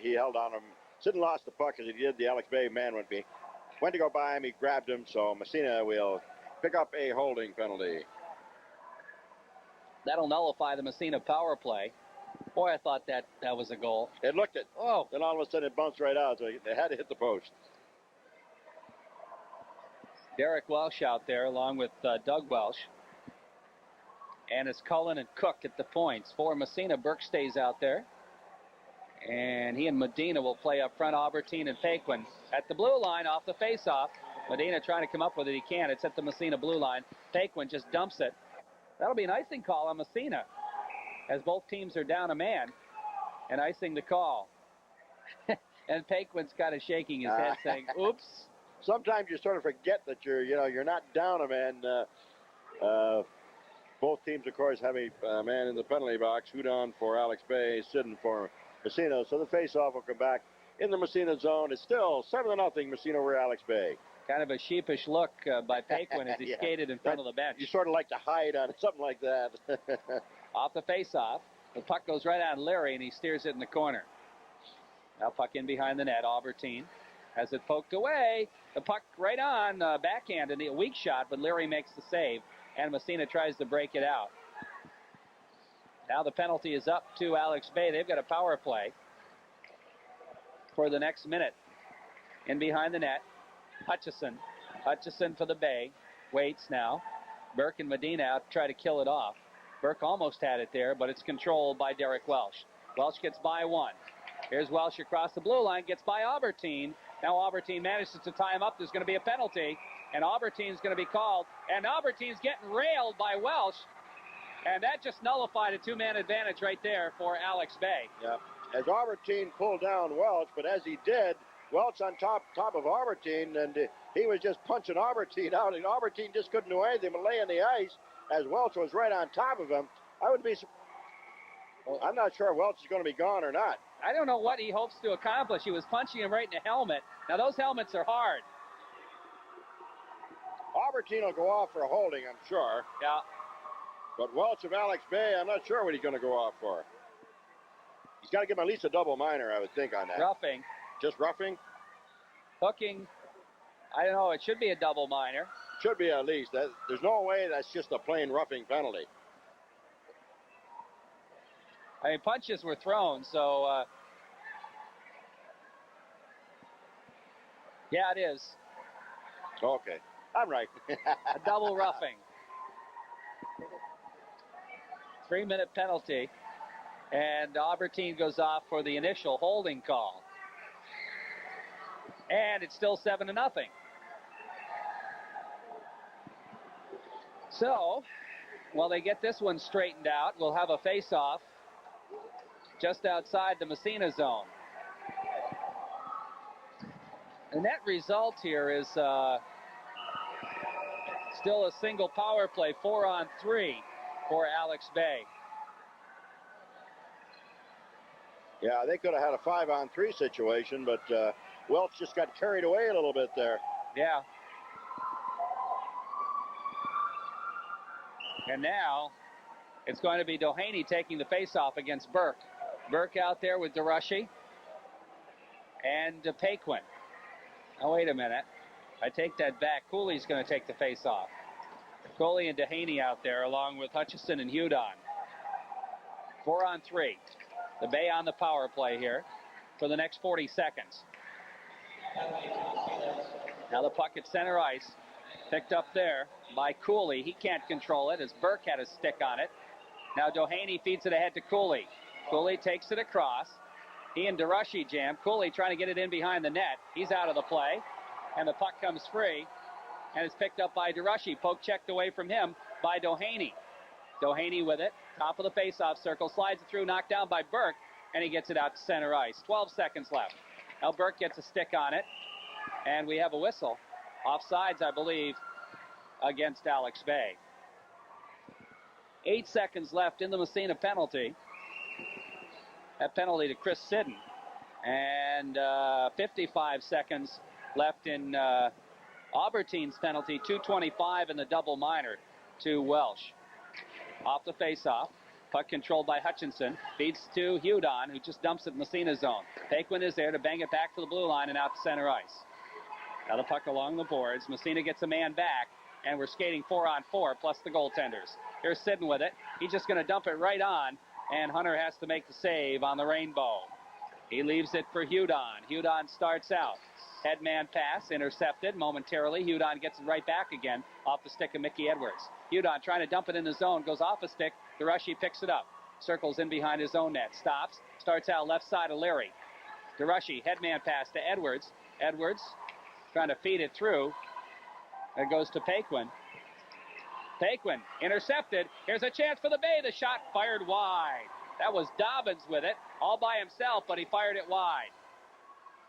He held on him. Sidden lost the puck as he did. The Alex Bay man went to go by him. He grabbed him. So Massena will pick up a holding penalty. That'll nullify the Massena power play. Boy, I thought that was a goal. It looked it. Oh. Then all of a sudden it bounced right out, so they had to hit the post. Derek Welsh out there along with Doug Welsh. And it's Cullen and Cook at the points. For Massena, Burke stays out there. And he and Medina will play up front. Albertine and Paquin at the blue line off the faceoff. Medina trying to come up with it. He can't. It's at the Massena blue line. Paquin just dumps it. That'll be an icing call on Massena, as both teams are down a man and icing the call. And Paquin's kind of shaking his head saying, oops. Sometimes you sort of forget that you're not down a man. Both teams, of course, have a man in the penalty box. Hudon for Alex Bay, Sidden for Massena. So the face-off will come back in the Massena zone. It's still 7-0 Massena over Alex Bay. Kind of a sheepish look by Paquin as he Yeah. skated in front of the bench. You sort of like to hide on something like that. Off the face-off, the puck goes right on Larry, and he steers it in the corner. Now puck in behind the net. Albertine has it poked away. The puck right on backhand, and a weak shot, but Larry makes the save, and Massena tries to break it out. Now the penalty is up to Alex Bay. They've got a power play for the next minute. In behind the net, Hutchison for the Bay. Waits now. Burke and Medina out to try to kill it off. Burke almost had it there, but it's controlled by Derek Welsh. Welsh gets by one. Here's Welsh across the blue line, gets by Albertine. Now Albertine manages to tie him up. There's going to be a penalty, and Albertine's going to be called. And Albertine's getting railed by Welsh, and that just nullified a two-man advantage right there for Alex Bay. Yeah, as Albertine pulled down Welch, but as he did, Welch on top of Albertine, and he was just punching Albertine out, and Albertine just couldn't do anything but lay on the ice as Welch was right on top of him. I'm not sure Welch is going to be gone or not. I don't know what he hopes to accomplish. He was punching him right in the helmet. Now, those helmets are hard. Albertine will go off for a holding, I'm sure. Yeah. But Welch of Alex Bay, I'm not sure what he's going to go off for. He's got to give him at least a double minor, I would think, on that. Roughing. Just roughing? Hooking. I don't know. It should be a double minor. Should be at least. There's no way that's just a plain roughing penalty. I mean, punches were thrown, so... yeah, it is. Okay. I'm right. A double roughing. 3-minute penalty. And Albertine goes off for the initial holding call. And it's still 7-0. So, while they get this one straightened out, we'll have a face-off just outside the Massena zone. The net result here is still a single power play, 4-on-3 for Alex Bay. Yeah, they could have had a 5-on-3 situation, but Welch just got carried away a little bit there. Yeah. And now it's going to be Doheny taking the face-off against Burke. Burke out there with DeRushy and Paquin. Now, wait a minute. I take that back. Cooley's going to take the face-off. Cooley and Doheny out there along with Hutchison and Hudon. 4-on-3. The Bay on the power play here for the next 40 seconds. Now the puck at center ice. Picked up there by Cooley. He can't control it as Burke had a stick on it. Now Doheny feeds it ahead to Cooley. Cooley takes it across. He and DeRushy jam. Cooley trying to get it in behind the net. He's out of the play. And the puck comes free. And it's picked up by DeRushy. Poke checked away from him by Doheny. Doheny with it. Top of the face-off circle. Slides it through. Knocked down by Burke. And he gets it out to center ice. 12 seconds left. Now Burke gets a stick on it. And we have a whistle. Offsides, I believe, against Alex Bay. 8 seconds left in the Massena penalty. That penalty to Chris Sidden. And 55 seconds left in Albertine's penalty. 2:25 in the double minor to Welsh. Off the face-off. Puck controlled by Hutchinson. Feeds to Hudon, who just dumps it in Massena zone. Paquin is there to bang it back to the blue line and out to center ice. Now the puck along the boards. Massena gets a man back, and we're skating 4-on-4 plus the goaltenders. Here's Sidden with it. He's just going to dump it right on, and Hunter has to make the save on the rainbow. He leaves it for Hudon. Hudon starts out. Headman pass, intercepted momentarily. Hudon gets it right back again off the stick of Mickey Edwards. Hudon trying to dump it in the zone, goes off a stick. DeRushy picks it up. Circles in behind his own net. Stops. Starts out left side of Larry. DeRushy, headman pass to Edwards. Edwards trying to feed it through. It goes to Paquin. Paquin intercepted. Here's a chance for the Bay. The shot fired wide. That was Dobbins with it, all by himself, but he fired it wide.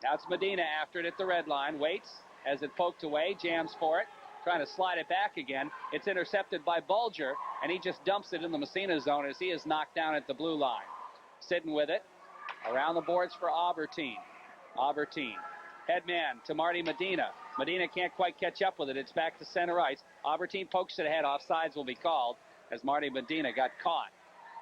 Now it's Medina after it at the red line. Waits as it poked away. Jams for it. trying to slide it back again. It's intercepted by Bulger, and he just dumps it in the Massena zone as he is knocked down at the blue line. Sitting with it. Around the boards for Albertine. Headman to Marty Medina. Medina can't quite catch up with it. It's back to center ice. Albertine pokes it ahead. Offsides will be called as Marty Medina got caught.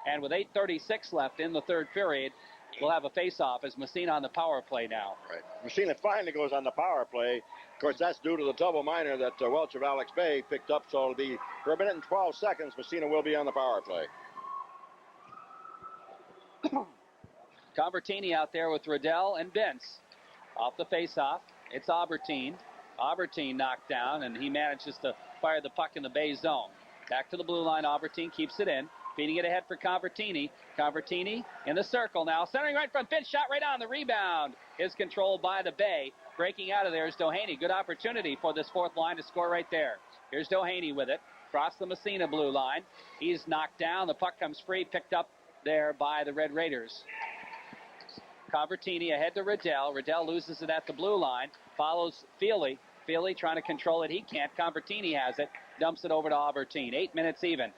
And with 8:36 left in the third period, we'll have a face-off as Massena on the power play now. Right. Massena finally goes on the power play. Of course, that's due to the double minor that Welch of Alex Bay picked up. So it'll be for 1 minute and 12 seconds. Massena will be on the power play. Convertini out there with Riddell and Bentz. Off the face-off, it's Albertine. Albertine knocked down, and he manages to fire the puck in the Bay zone. Back to the blue line. Albertine keeps it in. Feeding it ahead for Convertini. Convertini in the circle now. Centering right front. Bentz shot right on. The rebound is controlled by the Bay. Breaking out of there is Doheny. Good opportunity for this fourth line to score right there. Here's Doheny with it. Across the Massena blue line. He's knocked down. The puck comes free. Picked up there by the Red Raiders. Convertini ahead to Riddell. Riddell loses it at the blue line. Follows Feely. Feely trying to control it. He can't. Convertini has it. Dumps it over to Albertine. 8 minutes even.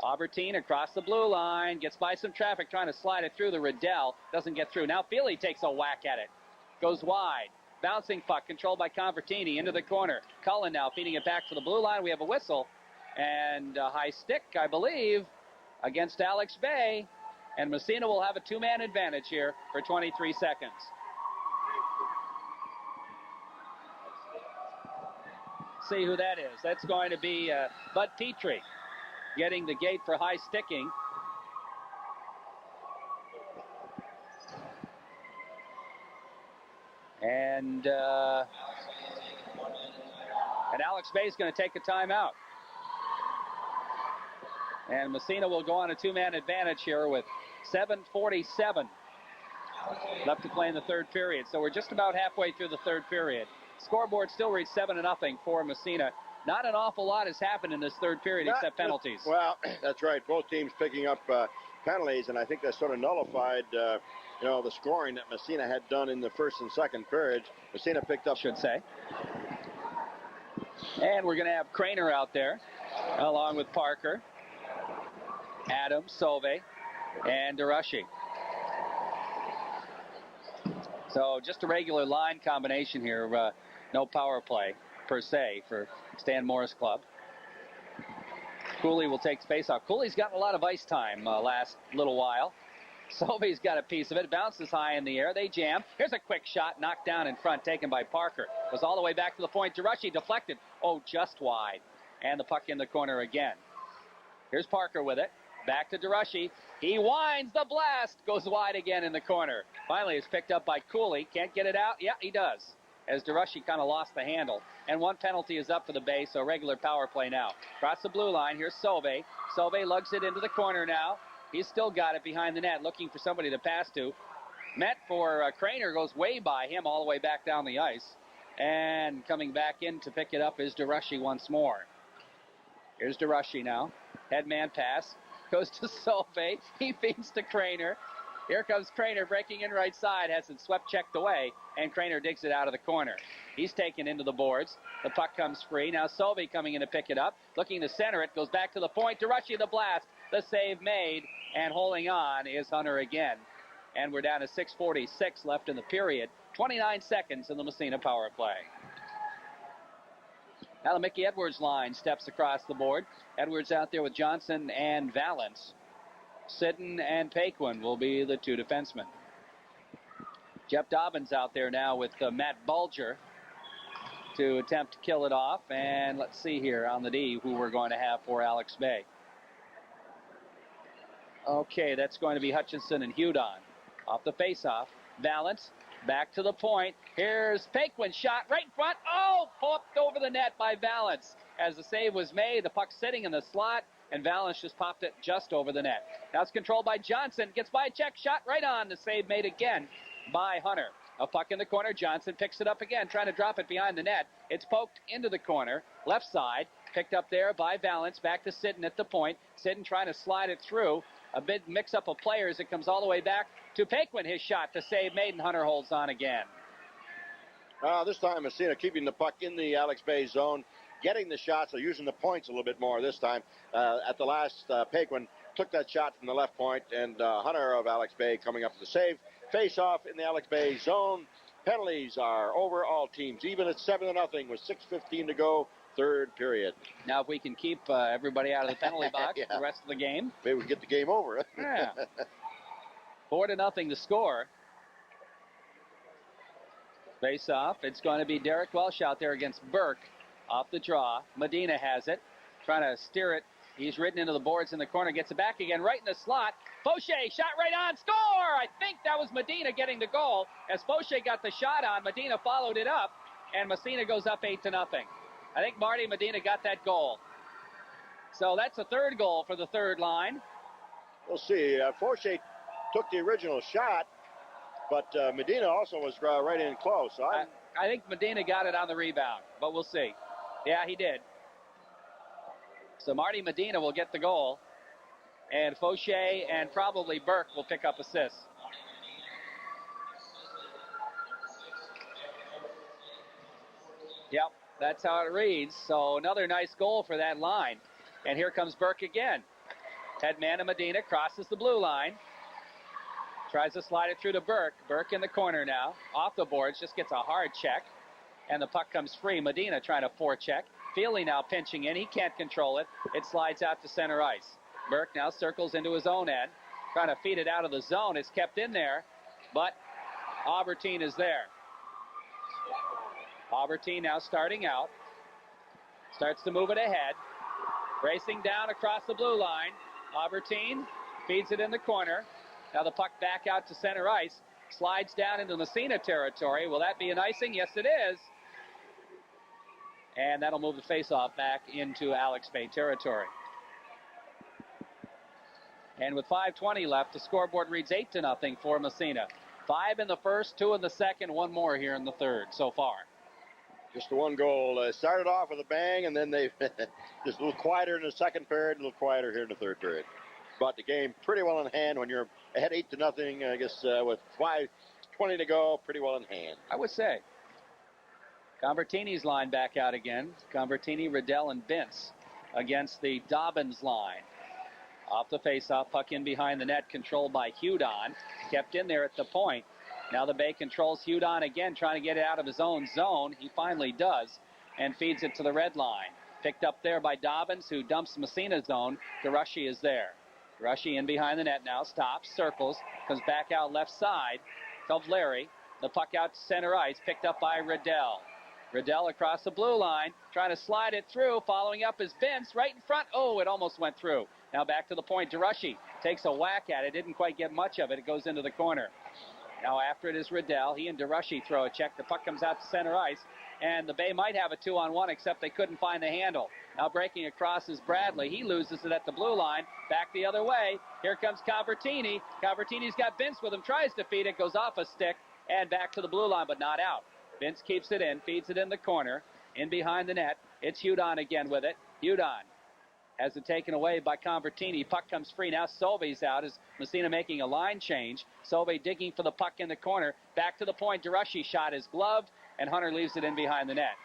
Albertine across the blue line. Gets by some traffic trying to slide it through the Riddell. Doesn't get through. Now Feely takes a whack at it. Goes wide. Bouncing puck controlled by Convertini into the corner. Cullen now feeding it back to the blue line. We have a whistle. And a high stick, I believe, against Alex Bay. And Massena will have a two-man advantage here for 23 seconds. See who that is. That's going to be Bud Petrie getting the gate for high sticking. And Alex Bay is going to take a timeout. And Massena will go on a two-man advantage here with 7:47 left to play in the third period. So we're just about halfway through the third period. Scoreboard still reads 7-0 for Massena. Not an awful lot has happened in this third period except penalties. Well, that's right. Both teams picking up penalties, and I think that sort of nullified, the scoring that Massena had done in the first and second periods. Massena picked up, should say. And we're going to have Craner out there, along with Parker, Adams, Sauve, and DeRushy. So just a regular line combination here. No power play per se for Stan Morris Club. Cooley will take space off. Cooley's gotten a lot of ice time last little while. Sauve's got a piece of it. Bounces high in the air. They jam. Here's a quick shot knocked down in front, taken by Parker. Goes all the way back to the point. DeRushy deflected. Oh, just wide. And the puck in the corner again. Here's Parker with it. Back to DeRushy. He winds the blast. Goes wide again in the corner. Finally, it's picked up by Cooley. Can't get it out. Yeah, he does. As DeRushy kind of lost the handle. And one penalty is up for the Bay, so regular power play now. Across the blue line, here's Sauve. Sauve lugs it into the corner now. He's still got it behind the net, looking for somebody to pass to. Met for Craner goes way by him all the way back down the ice. And coming back in to pick it up is DeRushy once more. Here's DeRushy now. Headman pass. Goes to Sauve. He feeds to Craner. Here comes Craner breaking in right side. Has it swept checked away. And Craner digs it out of the corner. He's taken into the boards. The puck comes free. Now Sauve coming in to pick it up. Looking to center it. Goes back to the point. DeRushy the blast. The save made. And holding on is Hunter again. And we're down to 6:46 left in the period. 29 seconds in the Massena power play. Now the Mickey Edwards line steps across the board. Edwards out there with Johnson and Valance. Sidden and Paquin will be the two defensemen. Jeff Dobbins out there now with Matt Bulger to attempt to kill it off. And let's see here on the D who we're going to have for Alex Bay. Okay, that's going to be Hutchinson and Hudon. Off the faceoff, Valance back to the point. Here's Paquin, shot right in front. Oh, popped over the net by Valance. As the save was made, the puck sitting in the slot, and Valance just popped it just over the net. Now it's controlled by Johnson. Gets by a check, shot right on. The save made again by Hunter. A puck in the corner. Johnson picks it up again, trying to drop it behind the net. It's poked into the corner, left side. Picked up there by Valance. Back to Sidden at the point. Sidden trying to slide it through. A big mix-up of players. It comes all the way back to Paquin. His shot to save made, and Hunter holds on again. This time Massena keeping the puck in the Alex Bay zone. getting the shots, or using the points a little bit more this time. At the last, Paquin took that shot from the left point, and Hunter of Alex Bay coming up to the save. Face off in the Alex Bay zone. Penalties are over, all teams even at 7-0 with 6:15 to go, third period. Now if we can keep everybody out of the penalty box Yeah. the rest of the game. Maybe we can get the game over. Yeah. 4-0 the score. Face off. It's going to be Derek Welsh out there against Burke. Off the draw. Medina has it. Trying to steer it. He's ridden into the boards in the corner. Gets it back again right in the slot. Fauché shot right on. Score! I think that was Medina getting the goal. As Fauché got the shot on, Medina followed it up. And Massena goes up 8-0. I think Marty Medina got that goal. So that's a third goal for the third line. We'll see. Fauché took the original shot, but Medina also was right in close. So I think Medina got it on the rebound, but we'll see. Yeah, he did. So Marty Medina will get the goal, and Fauché and probably Burke will pick up assists. Yep, that's how it reads. So another nice goal for that line. And here comes Burke again. Head man to Medina, crosses the blue line. Tries to slide it through to Burke. Burke in the corner now. Off the boards, just gets a hard check. And the puck comes free. Medina trying to forecheck. Feely now pinching in. He can't control it. It slides out to center ice. Burke now circles into his own end. Trying to feed it out of the zone. It's kept in there. But Albertine is there. Albertine now starting out. Starts to move it ahead. Racing down across the blue line. Albertine feeds it in the corner. Now the puck back out to center ice. Slides down into Massena territory. Will that be an icing? Yes, it is. And that'll move the faceoff back into Alex Bay territory. And with 5:20 left, the scoreboard reads 8-0 for Massena. 5 in the first, 2 in the second, 1 more here in the third so far. Just the one goal. Started off with a bang, and then they just a little quieter in the second period, a little quieter here in the third period. But the game pretty well in hand when you're ahead 8-0. I guess with 5:20 to go, pretty well in hand. I would say. Convertini's line back out again. Convertini, Riddell, and Bintz against the Dobbins line. Off the faceoff, puck in behind the net, controlled by Hudon. Kept in there at the point. Now the Bay controls Hudon again, trying to get it out of his own zone. He finally does, and feeds it to the red line. Picked up there by Dobbins, who dumps Massena's zone. DeRushy is there. DeRushy in behind the net now, stops, circles, comes back out left side. To Larry. The puck out to center ice, picked up by Riddell. Riddell across the blue line, trying to slide it through. Following up is Vince right in front. Oh, it almost went through. Now back to the point. DeRushy takes a whack at it. Didn't quite get much of it. It goes into the corner. Now after it is Riddell. He and DeRushy throw a check. The puck comes out to center ice. And the Bay might have a 2-on-1, except they couldn't find the handle. Now breaking across is Bradley. He loses it at the blue line. Back the other way. Here comes Convertini. Convertini's got Vince with him. Tries to feed it. Goes off a stick. And back to the blue line, but not out. Vince keeps it in. Feeds it in the corner. In behind the net. It's Hudon again with it. Hudon has it taken away by Convertini. Puck comes free. Now Solve's out as Massena making a line change. Solve digging for the puck in the corner. Back to the point. DeRushy shot is gloved, and Hunter leaves it in behind the net.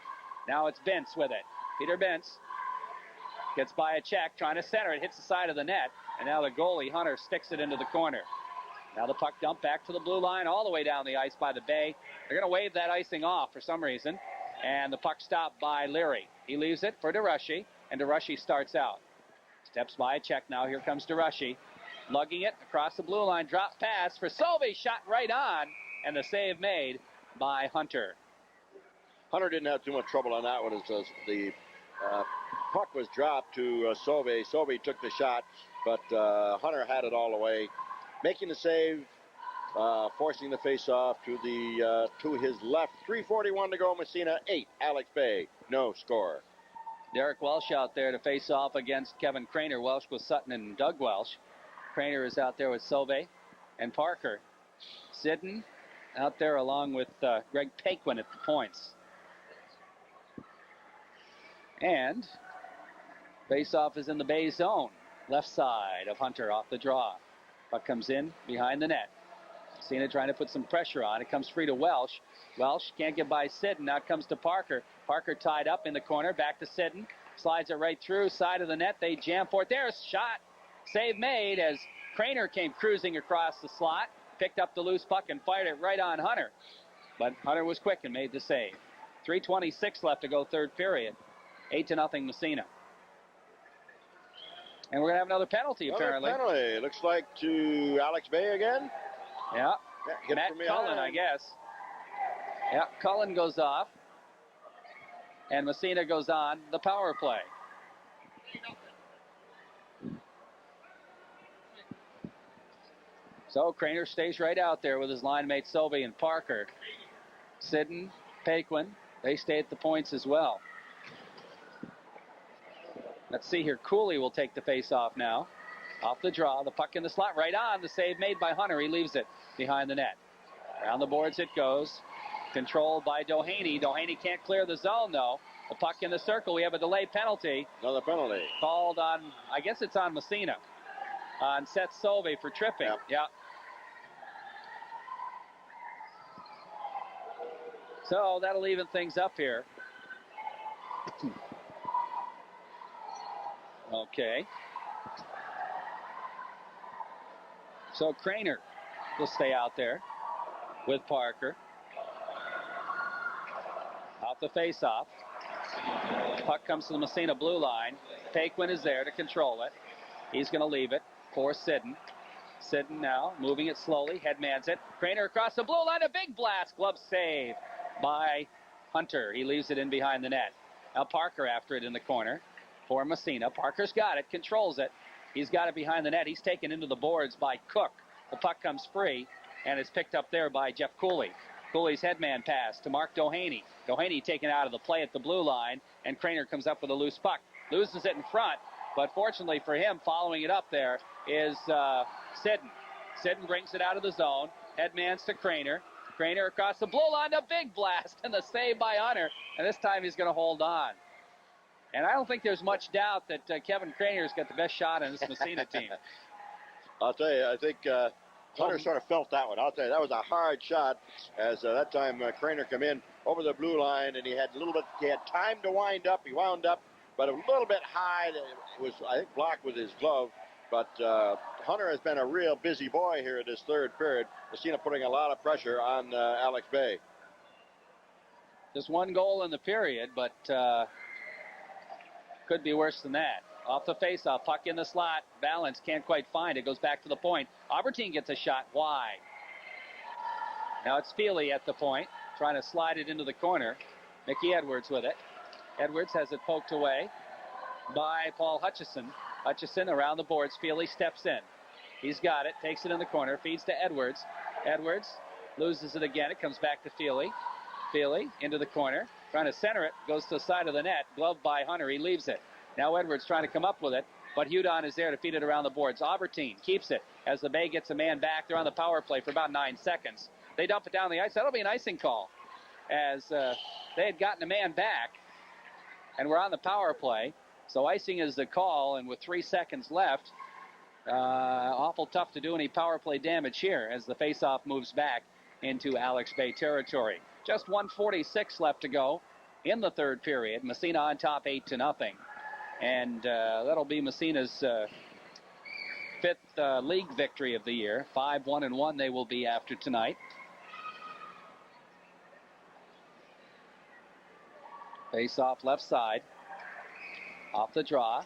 Now it's Bintz with it. Peter Bintz gets by a check, trying to center it. Hits the side of the net, and now the goalie, Hunter, sticks it into the corner. Now the puck dumped back to the blue line, all the way down the ice by the Bay. They're going to wave that icing off for some reason, and the puck stopped by Leary. He leaves it for DeRushy, and DeRushy starts out. Steps by a check now. Here comes DeRushy. Lugging it across the blue line. Drop pass for Solve. Shot right on. And the save made by Hunter. Hunter didn't have too much trouble on that one as the puck was dropped to Solve. Solve took the shot, but Hunter had it all the way. Making the save, forcing the face-off to his left. 3:41 to go. Massena 8. Alex Bay, no score. Derek Welsh out there to face off against Kevin Craner. Welsh with Sutton and Doug Welsh. Craner is out there with Sauvé and Parker. Sidden out there along with Greg Paquin at the points. And face-off is in the Bay zone. Left side of Hunter off the draw. Puck comes in behind the net. Massena trying to put some pressure on. It comes free to Welsh. Welsh can't get by Sidden. Now it comes to Parker. Parker tied up in the corner. Back to Sidden. Slides it right through. Side of the net. They jam for it. There's a shot. Save made as Craner came cruising across the slot. Picked up the loose puck and fired it right on Hunter. But Hunter was quick and made the save. 3:26 left to go third period. 8-0 Massena. And we're going to have another penalty, apparently. Another penalty. Looks like to Alex Bay again. Yeah. Hit Matt from Cullen, behind. I guess. Yeah, Cullen goes off. And Massena goes on the power play. So Craner stays right out there with his line mate Sylvie and Parker. Sidden, Paquin, they stay at the points as well. Let's see here. Cooley will take the face-off now. Off the draw, the puck in the slot, right on. The save made by Hunter. He leaves it behind the net. Around the boards it goes. Controlled by Doheny. Doheny can't clear the zone, though. The puck in the circle. We have a delay penalty. Another penalty. Called on, I guess it's on Massena. On Seth Solve for tripping. Yep. So that'll even things up here. Okay. So Craner will stay out there with Parker. Off the face-off. Puck comes to the Massena blue line. Paquin is there to control it. He's going to leave it for Sidden. Sidden now moving it slowly. Headmans it. Craner across the blue line. A big blast. Glove save by Hunter. He leaves it in behind the net. Now Parker after it in the corner for Massena. Parker's got it. Controls it. He's got it behind the net. He's taken into the boards by Cook. The puck comes free and is picked up there by Jeff Cooley. Cooley's headman pass to Mark Doheny. Doheny taken out of the play at the blue line, and Craner comes up with a loose puck. Loses it in front, but fortunately for him, following it up there is Sidden. Sidden brings it out of the zone. Headmans to Craner. Craner across the blue line, a big blast, and the save by Hunter. And this time he's going to hold on. And I don't think there's much doubt that Kevin Craner's got the best shot in this Massena team. I'll tell you, I think Hunter sort of felt that one. I'll tell you, that was a hard shot as that time Craner come in over the blue line, and he had time to wind up. He wound up, but a little bit high. It was, I think, blocked with his glove. But Hunter has been a real busy boy here in this third period. Massena putting a lot of pressure on Alex Bay. Just one goal in the period, but could be worse than that. Off the face-off, puck in the slot. Balance can't quite find it. Goes back to the point. Albertine gets a shot wide. Now it's Feely at the point, trying to slide it into the corner. Mickey Edwards with it. Edwards has it poked away by Paul Hutchison. Hutchison around the boards. Feely steps in. He's got it. Takes it in the corner. Feeds to Edwards. Edwards loses it again. It comes back to Feely. Feely into the corner. Trying to center it. Goes to the side of the net. Gloved by Hunter. He leaves it. Now Edwards trying to come up with it, but Hudon is there to feed it around the boards. Albertine keeps it as the Bay gets a man back. They're on the power play for about 9 seconds. They dump it down the ice. That'll be an icing call, as they had gotten a man back, and we're on the power play. So icing is the call, and with 3 seconds left, awful tough to do any power play damage here as the faceoff moves back into Alex Bay territory. Just 1:46 left to go in the third period. Massena on top 8-0. And that'll be Massena's fifth league victory of the year. 5-1-1 they will be after tonight. Face off left side. Off the draw.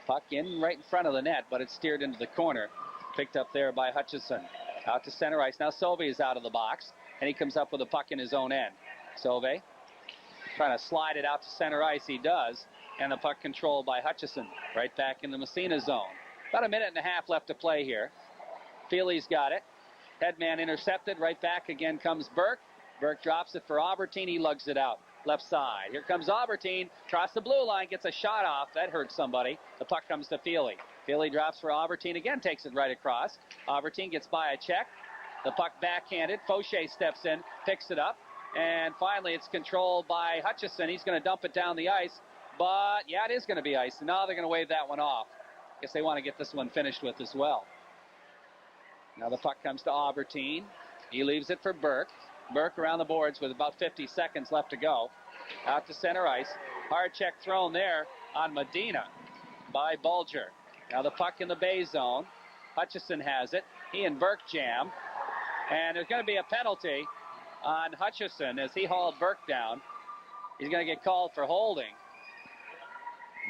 Puck in right in front of the net, but it's steered into the corner. Picked up there by Hutchison. Out to center ice. Now Solve is out of the box, and he comes up with a puck in his own end. Solve trying to slide it out to center ice. He does. And the puck controlled by Hutchison. Right back in the Massena zone. About a minute and a half left to play here. Feely's got it. Headman intercepted. Right back again comes Burke. Burke drops it for Albertine. He lugs it out. Left side. Here comes Albertine. Across the blue line. Gets a shot off. That hurts somebody. The puck comes to Feely. Feely drops for Albertine again. Takes it right across. Albertine gets by a check. The puck backhanded. Fauché steps in. Picks it up. And finally it's controlled by Hutchison. He's going to dump it down the ice. But, yeah, it is going to be ice. And now they're going to wave that one off. Guess they want to get this one finished with as well. Now the puck comes to Albertine. He leaves it for Burke. Burke around the boards with about 50 seconds left to go. Out to center ice. Hard check thrown there on Medina by Bulger. Now the puck in the Bay zone. Hutchison has it. He and Burke jam. And there's going to be a penalty on Hutchison as he hauled Burke down. He's going to get called for holding.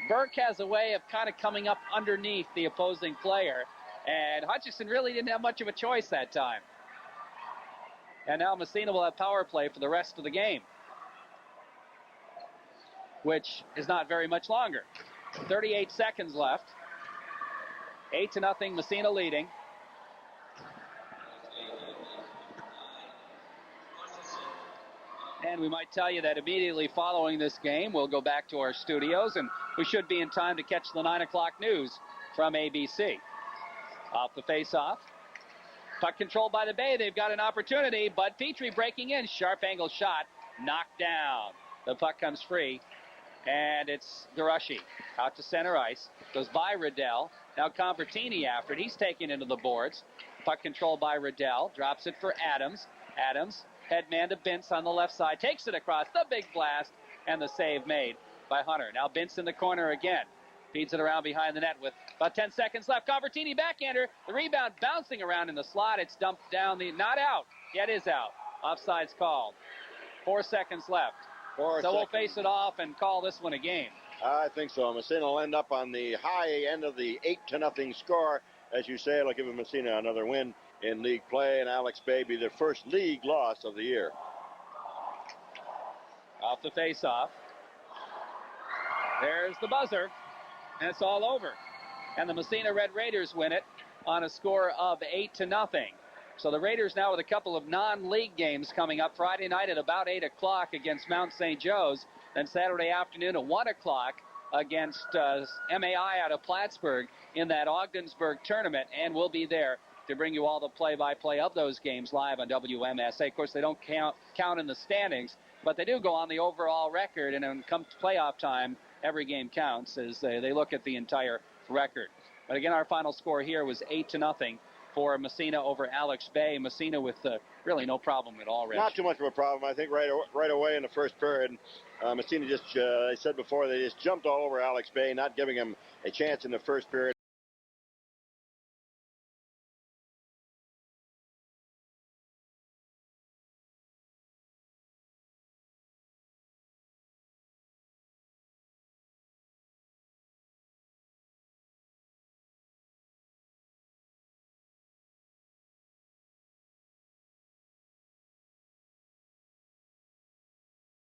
Burke has a way of kind of coming up underneath the opposing player, and Hutchison really didn't have much of a choice that time. And now Massena will have power play for the rest of the game, which is not very much longer. 38 seconds left. 8-0, Massena leading. And we might tell you that immediately following this game, we'll go back to our studios, and we should be in time to catch the 9 o'clock news from ABC. Off the face-off. Puck controlled by the Bay. They've got an opportunity. Bud Petrie breaking in. Sharp angle shot. Knocked down. The puck comes free. And it's Garushi. Out to center ice. Goes by Riddell. Now Convertini after it. He's taken into the boards. Puck controlled by Riddell. Drops it for Adams. Adams. Headman to Bintz on the left side. Takes it across. The big blast. And the save made by Hunter. Now Bintz in the corner again. Feeds it around behind the net with about 10 seconds left. Convertini backhander. The rebound bouncing around in the slot. It's dumped down the... Not out. Yet is out. Offside's called. 4 seconds left. We'll face it off and call this one a game. I think so. Massena will end up on the high end of the 8-0 score. As you say, it'll give Massena another win in league play, and Alex Bay be their first league loss of the year. Off the face-off. There's the buzzer, and it's all over. And the Massena Red Raiders win it on a score of 8-0. So the Raiders now with a couple of non-league games coming up Friday night at about 8 o'clock against Mount St. Joe's. Then Saturday afternoon at 1 o'clock against MAI out of Plattsburgh in that Ogdensburg tournament. And we'll be there to bring you all the play-by-play of those games live on WMSA. Of course, they don't count in the standings, but they do go on the overall record. And when it comes to playoff time, every game counts as they look at the entire record. But again, our final score here was 8-0 for Massena over Alex Bay. Massena with really no problem at all, Rich. Not too much of a problem. I think right away in the first period, Massena just, I said before, they just jumped all over Alex Bay, not giving him a chance in the first period.